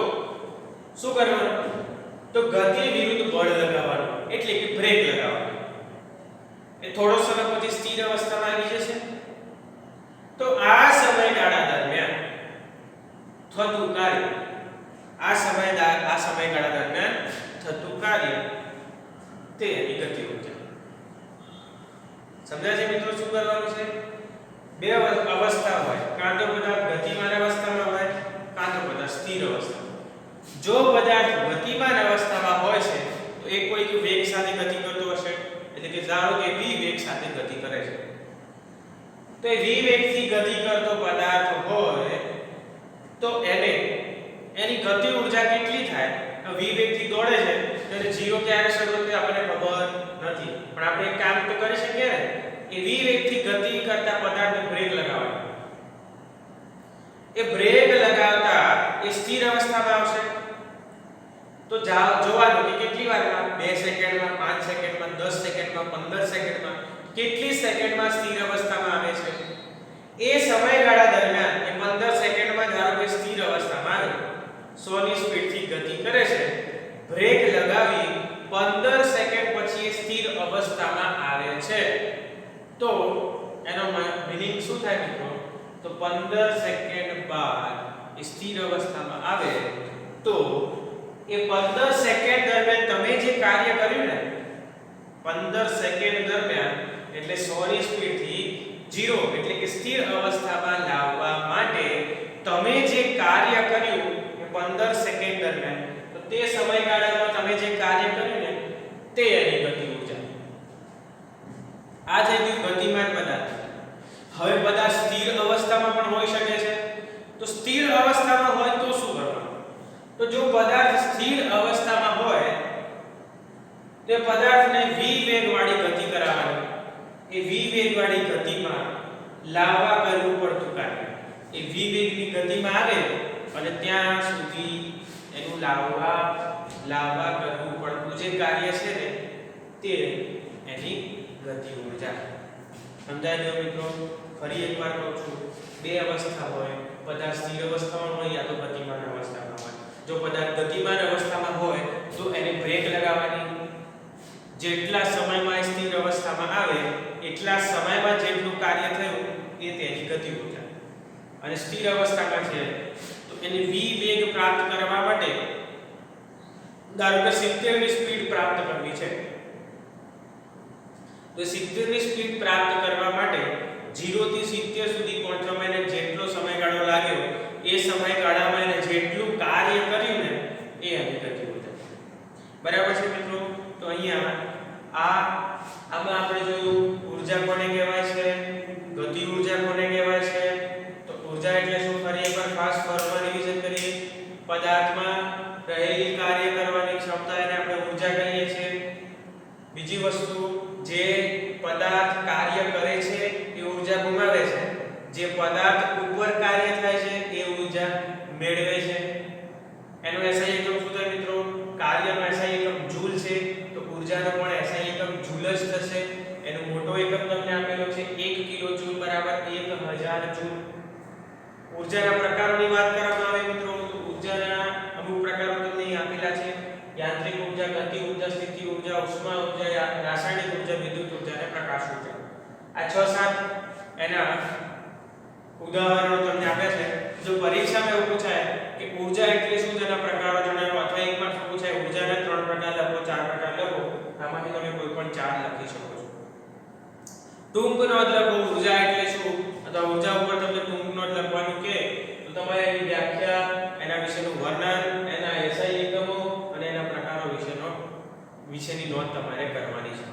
શું કરવાનું? તો ગતિ વિરુદ્ધ બળ લગાવવાનું, એટલે કે બ્રેક લગાવવાનું. એ થોડો સમય પછી સ્થિર અવસ્થામાં આવી જશે. તો આ સમયગાળા દરમિયાન થતું કાર્ય, આ સમયગાળા દરમિયાન થતું કાર્ય તે એની ગતિ ઊર્જા. સમજાય છે મિત્રો શું કરવાનું છે? બે અવસ્થા હોય, કાં તો પદાર્થ ગતિમાન અવસ્થામાં હોય, કાં તો પદાર્થ સ્થિર અવસ્થામાં. જો પદાર્થ ગતિમાન અવસ્થામાં હોય છે તો એ કોઈક વેગ સાથે ગતિ કરતો હશે, એટલે કે ધારો કે v વેગ સાથે ગતિ કરે છે. તો એ v વેગથી ગતિ કરતો પદાર્થ હોય તો એની ગતિ ઊર્જા કેટલી થાય? v વેગથી દોડે છે ત્યારે 0 ક્યારે શરૂ થાય આપણને ખબર નથી, પણ આપણે એક કામ તો કરી શકીએ ને. એ v વેગથી ગતિ કરતા પદાર્થને બ્રેક લગાવવાનો. એ બ્રેક લગાવતા એ સ્થિર અવસ્થામાં આવશે. તો જોવાનું કે કેટલી વારમાં, 2 સેકન્ડમાં, 5 સેકન્ડમાં, 10 સેકન્ડમાં, 15 સેકન્ડમાં, કેટલી સેકન્ડમાં સ્થિર અવસ્થામાં આવે છે. એ સમયગાળા દરમિયાન એ 15 સેકન્ડમાં ધારો કે સ્થિર અવસ્થામાં આવે, 100 ની સ્પીડથી ગતિ કરે છે, બ્રેક લગાવી 15 સેકન્ડ પછી એ સ્થિર અવસ્થામાં આવે છે. તો એનો મીનિંગ શું થાય મિત્રો? તો 15 સેકન્ડ બાદ એ સ્થિર અવસ્થામાં આવે તો એ 15 સેકન્ડ દરમિયાન તમે જે કાર્ય કર્યું ને 15 સેકન્ડ દરમિયાન એટલે 100 ની સ્પીડથી 0 એટલે કે સ્થિર અવસ્થામાં લાવવા માટે તમે જે કાર્ય કર્યું એ 15 સેકન્ડ દરમિયાન તો તે સમયગાળામાં તમે જે કાર્ય કર્યું ને તે એની ગતિ ઊર્જા. આ થઈ ગયું ગતિમાન પદાર્થ. હવે પદાર્થ સ્થિર અવસ્થામાં પણ હોઈ શકે છે. તો સ્થિર અવસ્થામાં હોય તો શું કરવાનું? તો જો પદાર્થ સ્થિર અવસ્થામાં હોય તે પદાર્થને v વેગવાળી ગતિ કરાવવાની. એ v વેગવાળી ગતિમાં લાવવા કરવું પડતું કાર્ય. એ v વેગની ગતિમાં આવે અને ત્યાં સુધી એનું લાવવા કરવું પડતું જે કાર્ય છે ને તે એની ગતિ ઊર્જા. સમજાય ગયો મિત્રો? ફરી એકવાર કહું છું, બે અવસ્થા હોય, પદાર્થ સ્થિર અવસ્થામાં હોય યા તો ગતિમાન અવસ્થામાં હોય. જો પદાર્થ ગતિમાન અવસ્થામાં હોય તો એને બ્રેક લગાવવાની. જેટલા સમયમાં સ્થિર અવસ્થામાં આવે એટલા સમયમાં જેટલું કાર્ય થયું એ તેની ગતિ ઊર્જા. અને સ્થિર અવસ્થામાં છે તો એને v વેગ પ્રાપ્ત કરવા માટે ધારો કે 70 ની સ્પીડ પ્રાપ્ત કરવી છે. તો 70 ની સ્પીડ પ્રાપ્ત કરવા માટે 0 થી 70 સુધી પહોંચવામાં એને જેટલો સમયગાળો લાગ્યો એ સમયગાળામાં એને જેટલું કાર્ય કર્યું ને એ એની ગતિ ઊર્જા. બરાબર છે મિત્રો? તો અહીંયા આમાં આપણે જોયું ઊર્જા કોને કહેવાય છે, ગતિ ઊર્જા કોને કહેવાય છે. તો ઊર્જા એટલે શું? ફરી એકવાર ખાસ ફોર્મમાં રિવિઝન કરીએ. પદાર્થમાં રહેલી કાર્ય કરવાની ક્ષમતા એને આપણે ઊર્જા કહીએ છીએ. બીજી વસ્તુ, જે પદાર્થ કાર્ય કરે છે એ ઊર્જા ગુમાવે છે. જે પદાર્થ ઉપર કાર્ય થાય છે એ ઊર્જા મેળવે છે. એનો SI એકમ શું થાય મિત્રો? કાર્યનો SI એકમ જૂલ છે તો ઊર્જાનો પણ SI એકમ જૂલ જ થશે. એનો મોટો એકમ તમને આપેલો છે 1 કિલો જૂલ બરાબર 1000 જૂલ. ઊર્જાના પ્રકારોની વાત કરવામાં આવે મિત્રો તો ઊર્જાના અમુક પ્રકારો તમને આપેલા છે. યાંત્રિક ઊર્જા, ગતિ ઊર્જા, સ્થિતિ ઊર્જા, ઉષ્મા ઊર્જા, રાસાયણિક ઊર્જા, વિદ્યુત ઊર્જા અને પ્રકાશ ઊર્જા. આ 6-7 એના ઉદાહરણો તમને આપ્યા છે. જો પરીક્ષામાં એવું પૂછાય કે ઊર્જા એટલે શું તેના પ્રકારો જણાવો અથવા એકમાં પૂછાય ઊર્જાના 3 પ્રકાર લખો, 4 પ્રકાર લખો, આમાંથી તમે કોઈ પણ 4 લખી શકો છો. ટૂંક નોંધ લખો ઊર્જા એટલે શું અથવા ઊર્જા ઉપર તમને ટૂંક નોંધ લખવાનું કે તો તમારે એની વ્યાખ્યા, એના વિશેનું વર્ણન, એના SI એકમો અને એના પ્રકારો વિશેની નોંધ તમારે કરવાની છે.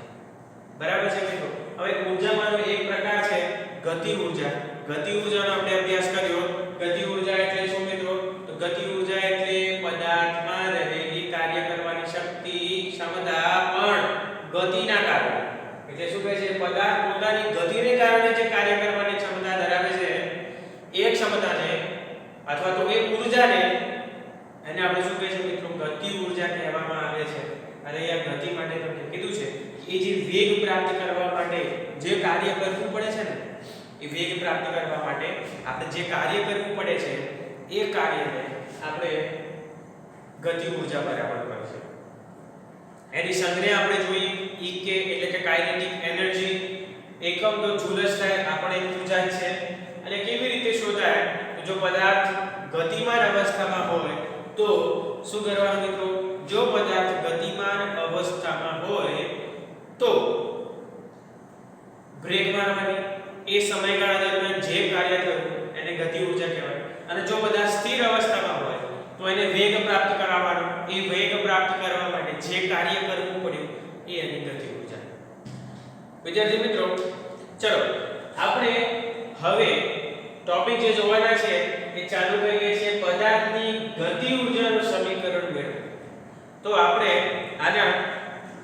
બરાબર છે મિત્રો? હવે ઊર્જામાંનો એક પ્રકાર છે ગતિ ઊર્જા. ગતિ ઊર્જાનો આપણે અભ્યાસ કર્યો. ગતિ ઊર્જા એટલે શું મિત્રો? તો ગતિ ઊર્જા એટલે પદાર્થમાં રહેલી કાર્ય કરવાની શક્તિ, ક્ષમતા પણ ગતિના કારણે. એટલે શું કહે છે? પદાર્થ પોતાની ગતિને કારણે જે કાર્ય કરવાની ક્ષમતા ધરાવે છે એ ક્ષમતાને અથવા તો એ ઊર્જાને એને આપણે શું કહે છે મિત્રો? ગતિ ઊર્જા કહેવામાં આવે છે. અને અહીંયા ગતિ માટે તમને કીધું છે એ જે વેગ પ્રાપ્ત કરવા માટે જે કાર્ય કરવું પડે છે ને એ વેગ પ્રાપ્ત કરવા માટે આપણે જે કાર્ય કરવું પડે છે એ કાર્યને આપણે ગતિ ઊર્જા બરાબર કરશે. એની સંગ્રહ આપણે જોઈ EK એટલે કે કાઇનેટિક એનર્જી. એકમ તો જૂલ જ થાય, આપણે ઊર્જા જ છે. અને કેવી રીતે શોધાય? તો જો પદાર્થ ગતિમાન અવસ્થામાં હોય તો શું કરવાનું મિત્રો? જો પદાર્થ ગતિમાન અવસ્થામાં હોય તો બ્રેક મારવાની. એ સમયગાળા દરમિયાન જે કાર્ય થયું એને ગતિ ઊર્જા કહેવાય. અને જો પદાર્થ સ્થિર અવસ્થામાં હોય તો એને વેગ પ્રાપ્ત કરાવવાનો. એ વેગ પ્રાપ્ત કરવા માટે જે કાર્ય કરવું પડ્યું એ એની ગતિ ઊર્જા. વિદ્યાર્થી મિત્રો, ચલો આપણે હવે ટોપિક જે જોવાના છે એ ચાલુ કરીએ છીએ. પદાર્થની ગતિ ઊર્જાનું સમીકરણ મેળવો. તો આપણે આના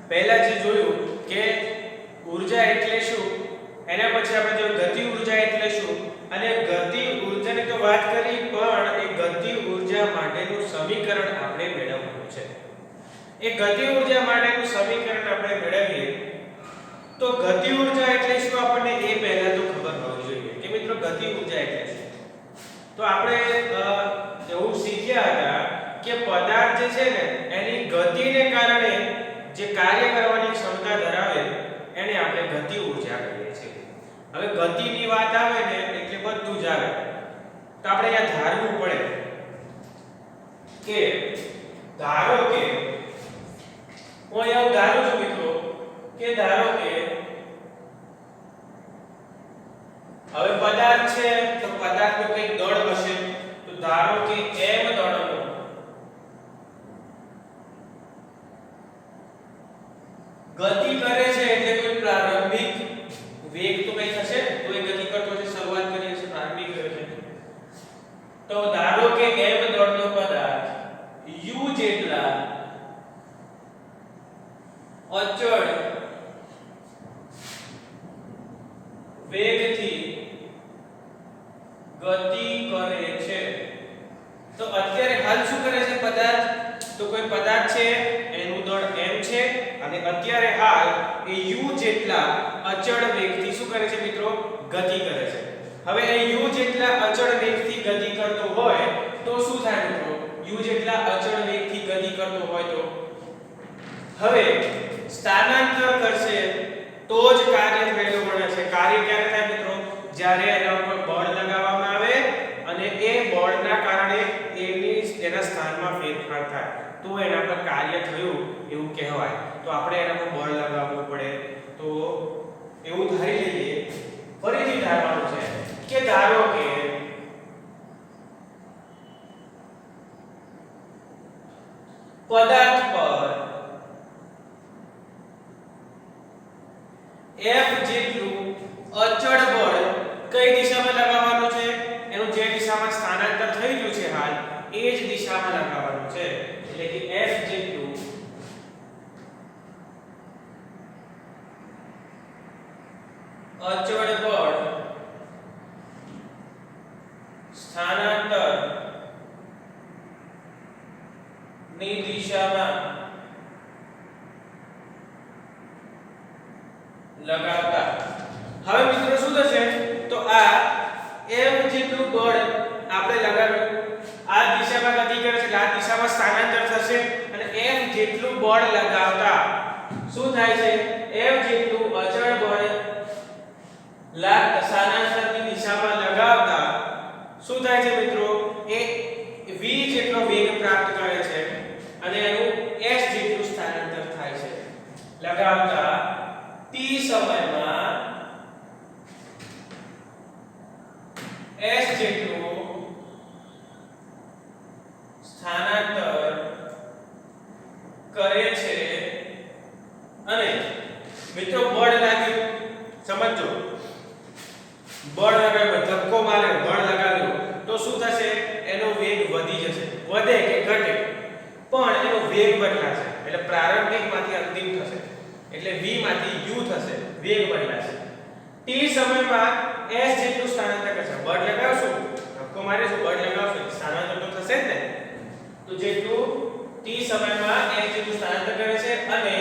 પહેલા જે જોયું કે ઊર્જા એટલે શું, એના પછી આપણે જોયું ગતિ ઊર્જા એટલે શું, અને ગતિ ઊર્જાની તો વાત કરી પણ એ ગતિ ઊર્જા માટેનું સમીકરણ આપણે મેળવવાનું છે. એ ગતિ ઊર્જા માટેનું સમીકરણ આપણે મેળવીએ તો ગતિ ઊર્જા એટલે શું આપણને એ પહેલા તો ખબર હોવી જોઈએ કે મિત્રો ગતિ ઊર્જા એટલે શું. તો આપણે એવું શીખ્યા હતા કે પદાર્થ જે છે ને એની ગતિને કારણે જે કાર્ય કરવાની ક્ષમતા ધરાવે એને આપણે ગતિ ઊર્જા કહીએ છીએ. હવે ગતિની વાત આવે ને એટલે બધું જ આવે. તો આપણે અહીંયા ધારવું પડે કે ધારો કે હું એવું ધારું છું મિત્રો કે ધારો કે હવે પદાર્થ છે તો પદાર્થનો કંઈક દળ હશે. તો ધારો કે m દળનો ગતિ કરે છે એટલે કોઈ પ્રારંભિક વેગ તો કઈ થશે તો એ ગતિ કરતો છે. શરૂઆત કરીએ છે પ્રારંભિક વેગ છે. તો ધારો કે m દળનો પદાર્થ u જેટલા અચળ વેગથી ગતિ કરે છે. તો અત્યારે હાલ શું કરે છે પદાર્થ? તો કોઈ પદાર્થ છે એનું દળ m છે અને અત્યારે હાલ એ u જેટલા અચળ વેગથી શું કરે છે મિત્રો? ગતિ કરે છે. હવે એ u જેટલા અચળ વેગથી ગતિ કરતો હોય તો શું થાય મિત્રો? u જેટલા અચળ વેગથી ગતિ કરતો હોય તો હવે સ્થાનાંતર કરશે તો જ કાર્ય થયેલું ગણે છે. કાર્ય ક્યારે થાય મિત્રો? જ્યારે એના ઉપર બળ લગાવવામાં આવે અને એ બળના કારણે એના સ્થાનમાં ફેરફાર થાય તો એના પર કાર્ય થયું એવું કહેવાય. તો આપણે એના પર બળ લગાવવું પડે. તો એવું ધારી લઈએ, ફરીથી ધારવાનું છે કે ધારો કે પદાર્થ પર F જેટલું અચળ બળ કઈ દિશામાં લગાવવાનું છે? એનું જે દિશામાં સ્થાનાંતર થઈ ગયું છે હાલ એ જ દિશામાં લગાવવાનું છે. એટલે કે F જેટલું અચળ બળ સ્થાનાંતર ની દિશામાં લગાવતા. હવે મિત્રો શું થશે? તો આ m જેટલું બળ આપણે લગાવ્યું આ દિશામાં ગતિ કરે છે એટલે આ દિશામાં સ્થાનાંતર થશે અને m જેટલું બળ લગાવતા શું થાય છે? m જેટલું અચળ બળ સ્થાનાંતરની દિશામાં લગાવતા શું થાય છે મિત્રો? એ v જેટલો વેગ પ્રાપ્ત કરે છે અને એનું s જેટલું સ્થાનાંતર થાય છે. લગાવતા t સમયમાં s જેટલું સ્થાનાંતર કરે છે અને મિત્રો બળ લાગ્યું. સમજો, બળ લગાવ્યો, ધક્કો માર્યો, બળ લગાવ્યો તો શું થશે? એનો વેગ વધી જશે. વધે કે ઘટે પણ એનો વેગ બદલાશે એટલે પ્રારંભિક માંથી અંતિમ થશે. એટલે v માંથી u થશે, વેગ બદલાશે. t સમયમાં s જેટલું સ્થાનાંતર કરશે. બળ લગાવશું, ધક્કો મારીશું, બળ લગાવશું, સ્થાનાંતર તો થશે જ ને. તો જેટલું t સમયમાં s જેટલું સ્થાનાંતર કરે છે અને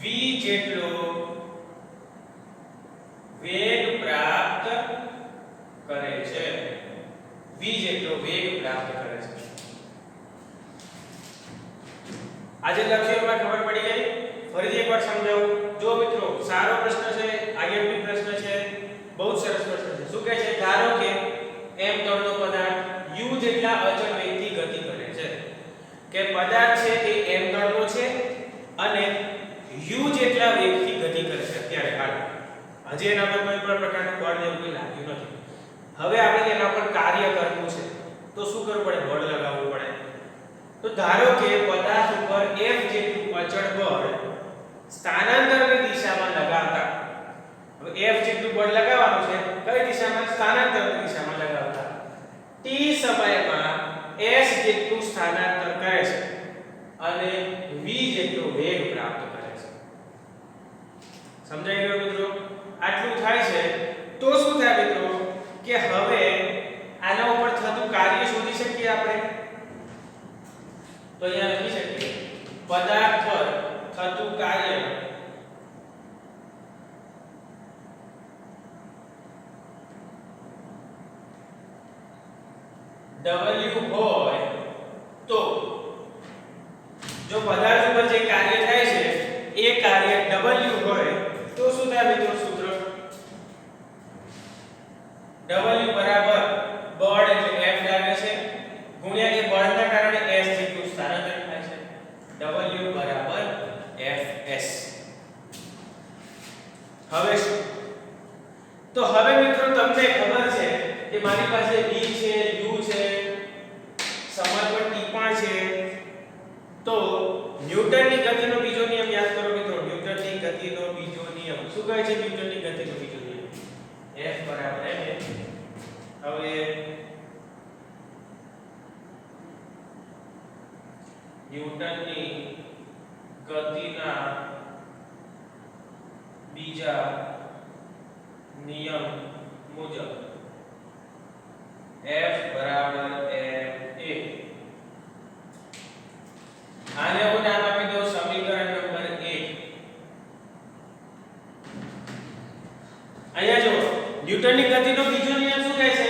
v જેટલો વેગ પ્રાપ્ત કરે છે. v જેટલો વેગ પ્રાપ્ત કરે છે. આજે લક્ષ્યોમાં ખબર પડી ગઈ? ફરીથી એકવાર સમજાવું. જો મિત્રો સારો પ્રશ્ન છે, આઈએમપી પ્રશ્ન છે, બહુ સરસ પ્રશ્ન છે. શું કહે છે? ધારો કે m દળનો પદાર્થ u જેટલા અચળ વેગથી ગતિ કરે છે. કે પદાર્થ છે એ m દળનો છે અને u જેટલા વેગથી ગતિ કરે છે અત્યારે હાલ. હજી એના પર કોઈ પણ પ્રકારનું બળ ને એવું લાગ્યું નથી. હવે આપણે એના પર કાર્ય કરવું છે તો શું કરવું પડે? બળ લગાવવું પડે. તો ધારો કે પદાર્થ ઉપર f જેટલું અચળ બળ સ્થાનાંતરની દિશામાં લગાવતા. હવે f જેટલું બળ લગાવવાનું છે કઈ દિશામાં? સ્થાનાંતરની દિશામાં લગાવતા t સમયમાં s જેટલું સ્થાનાંતર કરે છે અને v જેટલો વેગ પ્રાપ્ત કરે છે. સમજાઈ ગયું મિત્રો? આટલું થાય છે તો શું થાય મિત્રો? કે હવે આના ઉપર થતું કાર્ય શોધી શકીએ આપણે. તો અહીંયા લખી શકીએ પદાર્થ પર થતું કાર્ય W હોય તો જો પદાર્થ ઉપર જે કાર્ય થાય છે એ કાર્ય W હોય તો શું થાય મિત્રો? સૂત્ર W બરાબર બળ એટલે F લાગે છે ગુણ્યા એ બળના કારણે S જેટલું સ્થાનાંતરણ થાય છે W બરાબર Fs. હવે શું? તો હવે મિત્રો તમને ખબર છે કે મારી પાસે V છે U છે સમતલ ટીપા છે તો ન્યૂટનની ગતિનો બીજો નિયમ યાદ કરો મિત્રો. ન્યૂટનની ગતિનો બીજો નિયમ શું કહે છે? ન્યૂટનની ગતિનો બીજો નિયમ F બરાબર m. હવે ન્યૂટનની ગતિના બીજા નિયમ મુજબ F બરાબર ma. આને હું નામ આપી દઉં સમીકરણ નંબર 1. અહીંયા જો ન્યૂટનની ગતિનો બીજો નિયમ શું કહે છે?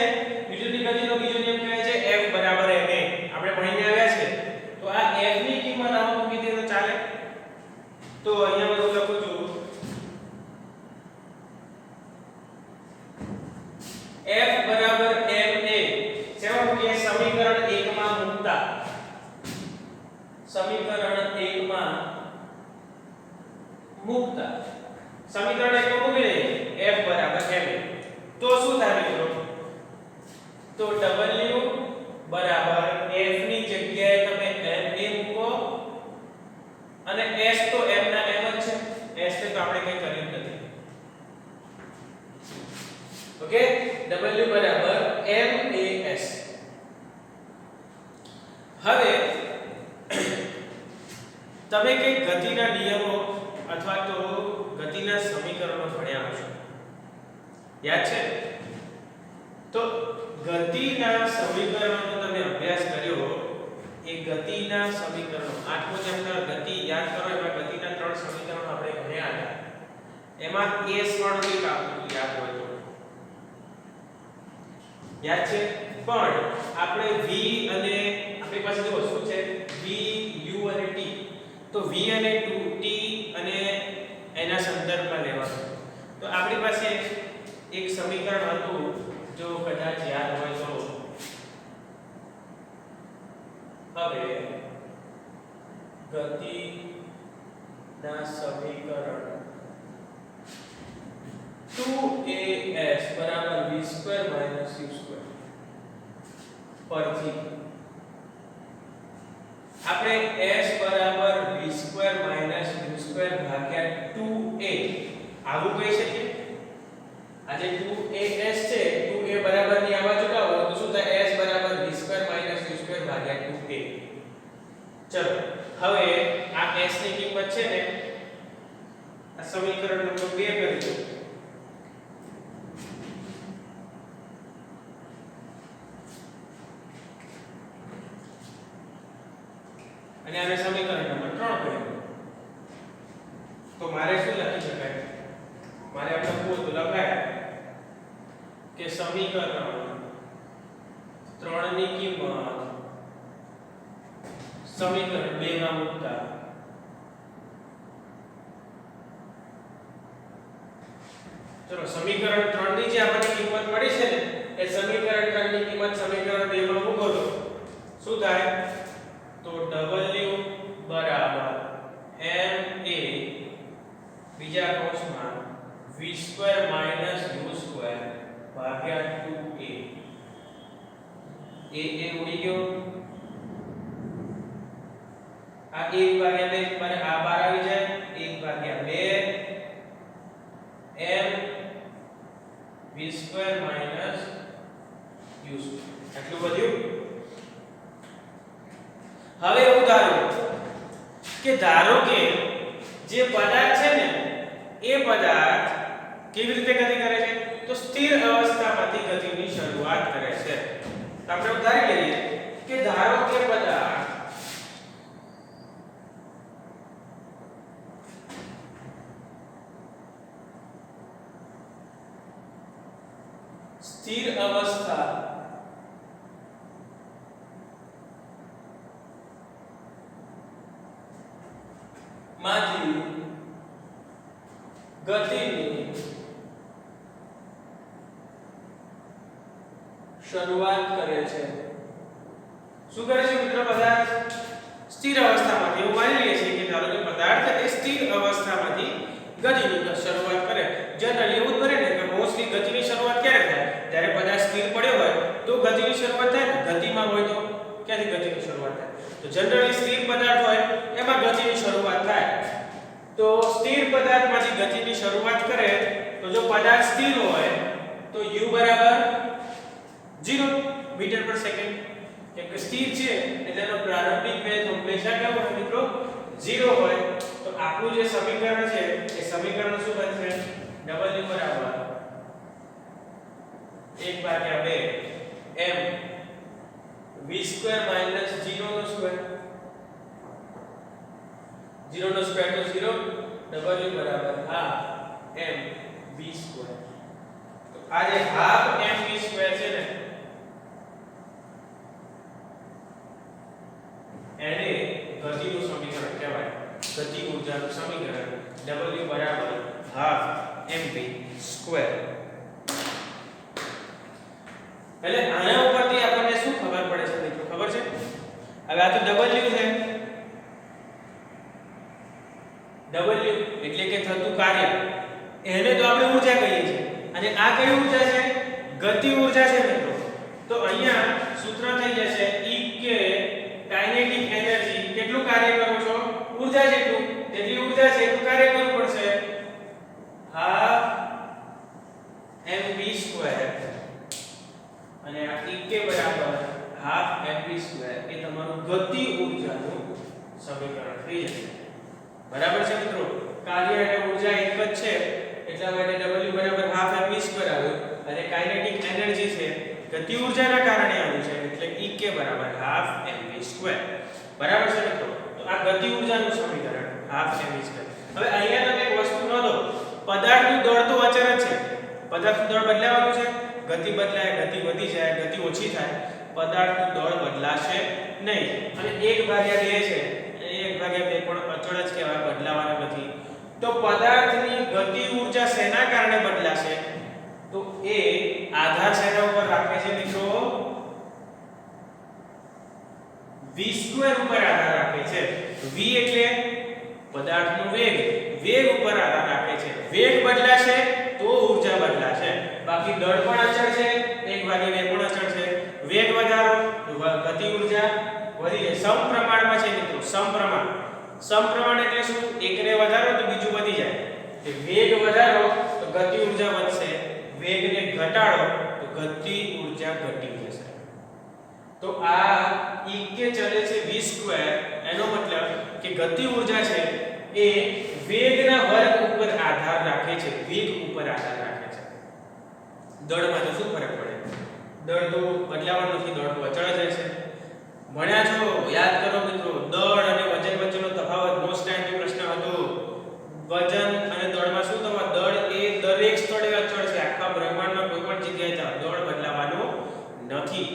ન્યૂટનની ગતિનો બીજો નિયમ કહે છે F બરાબર ma. આપણે ભણીને આવ્યા છે. તો આ F ની કિંમત આમાં મૂકી દે તો ચાલે. તો અહીંયા બધું લખું છું F બરાબર ma. સેવા મૂકીએ સમીકરણ 1 માં મૂકતા. સમીકરણ 1 માં મૂકતા સમીકરણ 1 માં મૂકી દઈએ F બરાબર ma. તો શું થાય મિત્રો? તો W બરાબર F ની જગ્યાએ તમે ma મૂકો અને S તો m ના m જ છે. S ને તો આપણે કંઈ કર્યું નથી. ઓકે W બરાબર mas. હવે તમે કઈ ગતિના નિયમો અથવા તો ગતિના સમીકરણો ભણ્યા હશો, યાદ છે? તો ગતિના સમીકરણોનો તમે અભ્યાસ કર્યો. એ ગતિના સમીકરણો 8મો ચેપ્ટર ગતિ યાદ કરો. એમાં ગતિના 3 સમીકરણો આપણે ભણ્યા હતા. એમાં a સ્વરૂપી આકૃતિ યાદ હોય તો યાદ છે. પણ આપણે v અને આપણી પાસે જો શું છે v u અને t. તો v અને t અને એના સંદર્ભમાં લેવાનું. તો આપણી પાસે એક સમીકરણ હતું જો કદાચ યાદ હોય તો. હવે ગતિના સમીકરણ 2as બરાબર v² u² પરથી આપણે s બરાબર v² u² ભાગ્યા 2a આવું કહી શકીએ. આ જે 2as છે 2a બરાબર ની આ બાજુ લાવો તો શું થાય? s બરાબર v² u² ભાગ્યા 2a. ચલો હવે આ s ની કિંમત છે ને આ સમીકરણ નંબર 2 કરી દો. અને આને સમીકરણ નંબર 3 કરી દો. તો મારે શું લખી શકાય? મારે આપણે પૂછતું લખાય કે સમીકરણ 3 ની કિંમત સમીકરણ 2 માં મૂકતા ચલો સમીકરણ 3 ની જે આપણને કિંમત મળી છે ને એ સમીકરણ 3 ની કિંમત સમીકરણ 2 માં મૂકો તો શું થાય? તો W બરાબર ma બીજા કૌંસમાં v² u² ભાગ્યા 2a. એ ઉડી ગયો. આ 1 ભાગ્યા 2 મને આ બાર આવી જાય. 1 ભાગ્યા 2 m v² u². આટલું વધ્યું. હવે એવું ધારો કે જે પદાર્થ છે ને એ પદાર્થ કેવી રીતે ગતિ કરે છે? તો સ્થિર અવસ્થામાંથી ગતિની શરૂઆત કરે છે. તો આપણે ઉદાહરણ લઈએ કે ધારો કે પદાર્થ સ્થિર અવસ્થા માંથી ગતિની શરૂઆત કરે છે. શું કરે છે મિત્રો? પદાર્થ સ્થિર અવસ્થામાંથી, એવું માની લઈએ છીએ કે ધારો કે પદાર્થ એ સ્થિર અવસ્થામાંથી ગતિની શરૂઆત કરે. જનરલી એવું જ બને ને કે મોસ્ટલી ગતિની શરૂઆત ક્યારે થાય? જ્યારે પદાર્થ સ્થિર પડ્યો હોય તો ગતિની શરૂઆત થાય. ગતિમાં હોય તો ક્યાંથી ગતિની શરૂઆત થાય? તો જનરલી સ્થિર પદાર્થ હોય એમાં ગતિની શરૂઆત થાય. તો સ્થિર પદાર્થમાંથી ગતિની શરૂઆત કરે તો જો પદાર્થ સ્થિર હોય તો u બરાબર 0 મીટર પર સેકન્ડ. કેમ કે સ્થિર છે એટલે એનો પ્રારંભિક વેગ હંમેશા કેવો હોય મિત્રો? 0 હોય. તો આપણું જે સમીકરણ છે એ સમીકરણ શું બનશે? w બરાબર 1/2 m v² - 0 નો સ્ક્વેર. 0 નો સ્ક્વેર તો 0, w બરાબર ½ m v². તો આ જે ½ m v² છે ને એને ગતિનું સમીકરણ કહેવાય. ગતિ ઊર્જાનું સમીકરણ w બરાબર ½ mv². એટલે આના ઉપરથી આપણને શું ખબર પડે છે મિત્રો? ખબર છે? હવે આ તો w છે. w એટલે કે થતું કાર્ય, એને તો આપણે ઊર્જા કહીએ છીએ. અને આ કઈ ઊર્જા છે? ગતિ ઊર્જા છે મિત્રો. તો અહીંયા સૂત્ર થઈ જશે E k કાઇનેટિક એનર્જી. કેટલું કાર્ય કરો છો? ઊર્જા જેટલું. જેટલી ઊર્જા છે એટલું કાર્ય કરવું પડશે. ½ mv². અને આ Ek બરાબર ½ mv² એ તમારું ગતિ ઊર્જાનું સમીકરણ થઈ જશે. બરાબર છે મિત્રો? કાર્ય અને ઊર્જા એક જ છે એટલા માટે w બરાબર ½ mv² આવ્યું. અને કાઇનેટિક એનર્જી છે ગતિ ઊર્જાના કારણે આવ્યું છે એટલે Ek બરાબર ½ mv². બરાબર છે મિત્રો? તો આ ગતિ ઊર્જાનું સમીકરણ ½ mv². હવે અહીંયા તમે એક વસ્તુ નોંધો, પદાર્થનું દળ તો અચળ જ છે. પદાર્થનું દળ બદલાવાનું છે. ગતિ બદલાય, ગતિ વધી જાય, ગતિ ઓછી થાય, પદાર્થનું દળ બદલાશે નહીં. અને 1/2 છે, 1/2 પણ અચળ જ કહેવાય, બદલાવાનો નથી. તો પદાર્થની ગતિ ઊર્જા શેના કારણે બદલાશે? તો એ આધાર શેના ઉપર રાખે છે મિત્રો? v² ઉપર આધાર રાખે છે. v એટલે પદાર્થનો વેગ, વેગ ઉપર આધાર રાખે છે. વેગ બદલાશે તો ઊર્જા બદલાશે. બાકી દળ પણ અચળ છે, 1/2 પણ અચળ છે. વેગ વધારો તો ગતિ ઊર્જા વધી જાય. સમપ્રમાણમાં છે મિત્રો, સમપ્રમાણ. સમપ્રમાણ એટલે શું? એકને વધારો તો બીજું વધી જાય. કે વેગ વધારો તો ગતિ ઊર્જા વધશે, વેગને ઘટાડો તો ગતિ ઊર્જા ઘટી જશે. તો આ Ek ચલે છે v². એનો મતલબ કે ગતિ ઊર્જા છે એ વેગના વર્ગ ઉપર આધાર રાખે છે, વેગ ઉપર આધાર રાખે છે. દળમાં તો શું ફરક પડે? દળ તો બદલાવાનો નથી, દળ તો અચળ જ રહેશે. ભણ્યા છો? યાદ કરો મિત્રો, દળ અને વજન વચ્ચેનો તફાવત મોસ્ટ ટાઈમ પ્રશ્ન હતો. વજન અને દળમાં શું તફાવત? દળ એ દરેક સ્થળે અચળ છે. આખા બ્રહ્માંડમાં કોઈ પણ જગ્યાએ દળ બદલાવાનું નથી.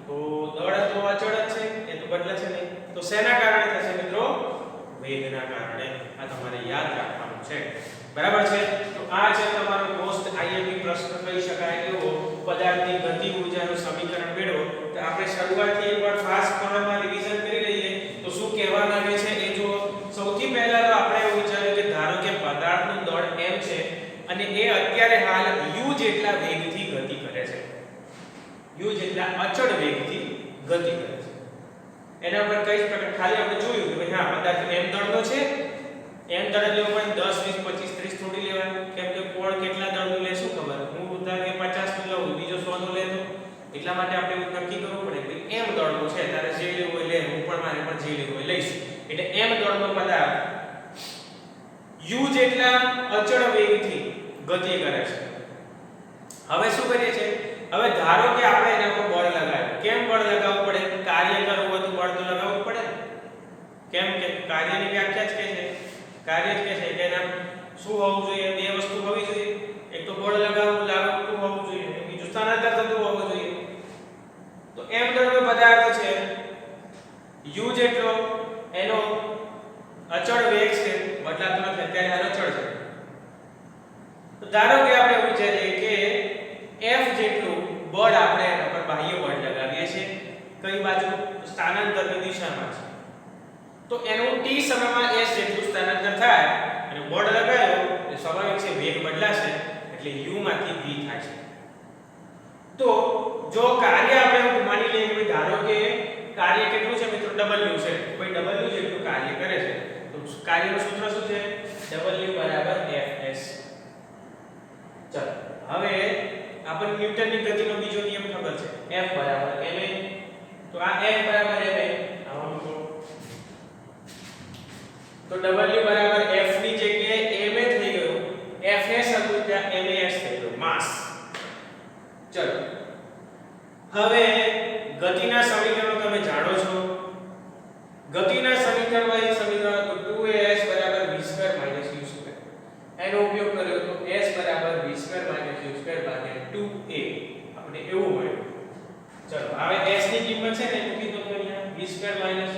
તો દળ તો અચળ જ છે, એ તો બદલાશે નહીં. તો શેના કારણે થશે મિત્રો? વેગના કારણે. આ તમારે યાદ રાખવાનું છે. બરાબર છે? તો આ છે તમારો મોસ્ટ આઈએમપી પ્રશ્ન કહી શકાય એવો, પદાર્થની ગતિ ઊર્જાનું સમીકરણ મેળવો. તો આપણે શરૂઆતથી એકવાર ફાસ્ટ ફોર્મમાં રિવિઝન કરી લઈએ. તો શું કહેવા માંગે છે એ જુઓ. સૌથી પહેલા તો આપણે એવું વિચાર્યું કે ધારો કે પદાર્થનું દળ m છે અને એ અત્યારે હાલ u જેટલા વેગથી ગતિ કરે છે. u જેટલા અચળ વેગથી ગતિ કરે છે. એના પર કઈ પ્રકાર ખાલી આપણે જોયું કે ભાઈ હા પદાર્થ m દળનો છે. m દળ લેવો પણ 10 20 25 30 થોડી લેવાનું. કેમ કે કોણ કેટલા દળનું લે શું ખબર? હું ઉદાહરણ કે 50 નું લઉં, બીજો 100 નું લેતો. એટલા માટે આપણે એવું નક્કી કરવું પડે કે m દળનો છે, તારે જે લેવું હોય લે, હું પણ મારે પણ જે લેવું હોય લઈશ. એટલે m દળનો પદાર્થ u જેટલા અચળ વેગથી ગતિ કરે છે. હવે શું કરીએ છે? હવે ધારો કે આપણે એના પર બળ લગાવ્યું. કેમ બળ લગાવવું પડે? કાર્ય કરવું હોય તો બળ તો લગાવવું પડે. કેમ કે કાર્યની વ્યાખ્યા જ કે છે, કાર્ય જ કે છે કે એના શું હોવું જોઈએ? બે વસ્તુ હોવી જોઈએ. એક તો બળ લાગતું હોવું જોઈએ, બીજું સ્થાનાંતર થતું હોવું જોઈએ. તો m દળનો પદાર્થ છે, u જેટલો એનો અચળ વેગ છે, બદલાતો નથી, અત્યારે આનો અચળ છે. તો ધારો કે આપણે વિચારીએ કે f જેટલું બળ આપણે એના પર બાહ્ય બળ લગાવીએ છીએ કઈ બાજુ સ્થાનાંતરની દિશામાં છે તો એનું t સમયમાં s જેટલું સ્થાનાંતર થાય અને બળ લગાવ્યો એટલે સ્વાભાવિક છે વેગ બદલાશે એટલે u માંથી v થાય છે તો જો કાર્ય આપણે માની લઈએ કે ધારો કે કાર્ય કેટલું છે મિત્રો w છે કોઈ w જેટલું કાર્ય કરે છે તો કાર્યનું સૂત્ર શું છે w fs ચલો હવે આપણને ન્યૂટનની ગતિનો બીજો નિયમ ખબર છે F ma તો આ F ma આમાં મૂકો તો W F ની જગ્યાએ ma થઈ ગયો Fs હતું ત્યાં mas થઈ ગયો માસ ચલો હવે ગતિના સમીકરણો તમે જાણો છો ગતિના સમીકરણમાં એક સમીકરણ તો 2as v2 u2 એનો ઉપયોગ કર્યો તો s v2 u2 ભાગ્યા 2a આપણે એવું મળ્યું ચલો હવે s ની કિંમત છે ને મૂકી દો તો અહીંયા v2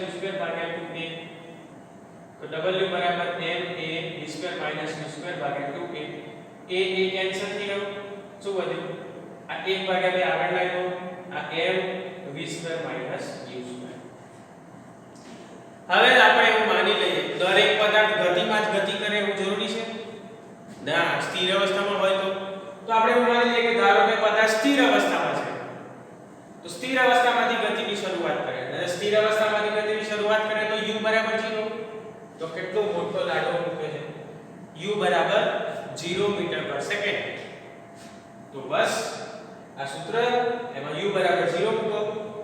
u2 ભાગ્યા 2a તો w ma v2 u2 ભાગ્યા 2a a કેન્સલ થઈ ગયો શું વધ્યું આ 1 ભાગ્યા 2 આગળ લાવ્યો આ m v2 u2 હવે આપણે એવું માની લઈએ દરેક પદાર્થ ગતિમાં જ ગતિ કરે એવું જરૂરી છે ના સ્થિર અવસ્થામાં હોય તો આપણે એવું માની લઈએ કે ધારો કે પદાર્થ સ્થિર અવસ્થામાં છે તો સ્થિર અવસ્થામાંથી ગતિની શરૂઆત કરે અને સ્થિર અવસ્થામાંથી ગતિની શરૂઆત કરે તો u બરાબર 0 તો કેટલો મોટો લાડો મૂકે છે u બરાબર 0 મીટર પર સેકન્ડ તો બસ આ સૂત્ર એમાં u બરાબર 0 મૂકો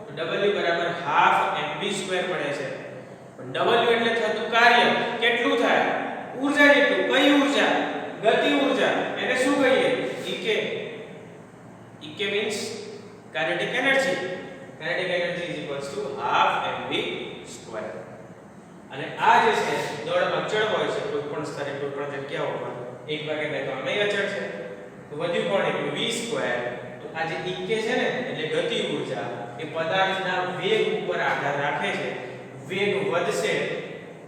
તો w બરાબર હાફ mv2 મળે છે પણ w એટલે થતું કાર્ય કેટલું થાય ઊર્જા જેટલું કઈ ઊર્જા ગતિ ઊર્જા એને શું કહીએ ek means kinetic energy half mv2 અને આ જે છે દળ અચળ હોય છે કોઈ પણ સ્તરે કોઈ પણ જગ્યાઓમાં એક ભાગે બે તો આમે અચળ છે તો વધ્યું કોણ એટલે v2 તો આ જે ek છે ને એટલે ગતિ ઊર્જા એ પદાર્થના વેગ ઉપર આધાર રાખે છે વેગ વધશે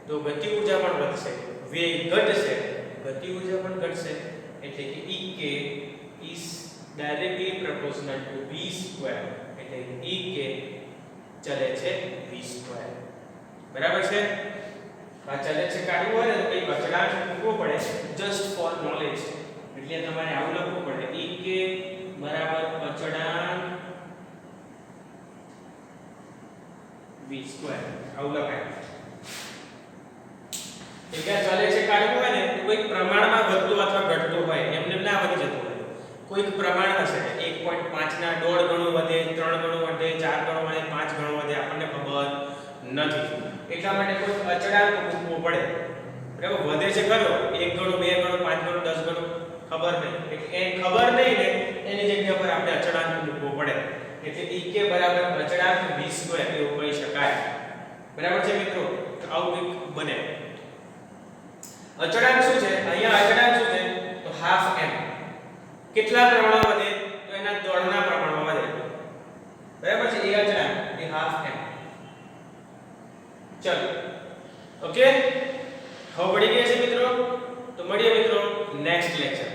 તો ગતિ ઊર્જા પણ વધશે વેગ ઘટશે ગતિ ઊર્જા પણ ઘટશે એટલે કે ek is directly proportional to v2 એટલે ek ચલે છે v2 બરાબર છે આ ચલે છે કાઢવું હોય ને તો કઈ અચળાંક મૂકવો પડે જસ્ટ ફોર નોલેજ એટલે તમારે આવું લખવું પડે ek બરાબર અચળાંક v2 આવું લખાય એટલે ચલે છે કાઢવું હોય ને તો કોઈ પ્રમાણમાં વધતો અથવા ઘટતો હોય એમને ના વધી જતો હોય કોઈક પ્રમાણ હશે 1.5 ના 1.5 ગણું વધે 3 ગણું વધે 4 ગણું વધે 5 ગણું વધે આપણને ખબર નથી એટલા માટે કોઈ અચળાંક મૂકવો પડે બરાબર વધે છે ખરો 1 ગણું 2 ગણું 5 ગણું 10 ગણું ખબર નહીં એટલે એ ખબર નહીં ને એની જગ્યા પર આપણે અચળાંક મૂકવો પડે એટલે ek બરાબર અચળાંક v2 એવું કહી શકાય બરાબર છે મિત્રો તો આવું કંઈક બને અચળાંક શું છે અહીંયા અચળાંક શું છે તો હાફ m કેટલા પ્રમાણમાં વધે તો એના દળના પ્રમાણમાં વધે બરાબર છે એ અચળાંક એ હાફ m ચલો ઓકે હવે પડી ગયા છે મિત્રો તો મળીએ મિત્રો નેક્સ્ટ લેક્ચર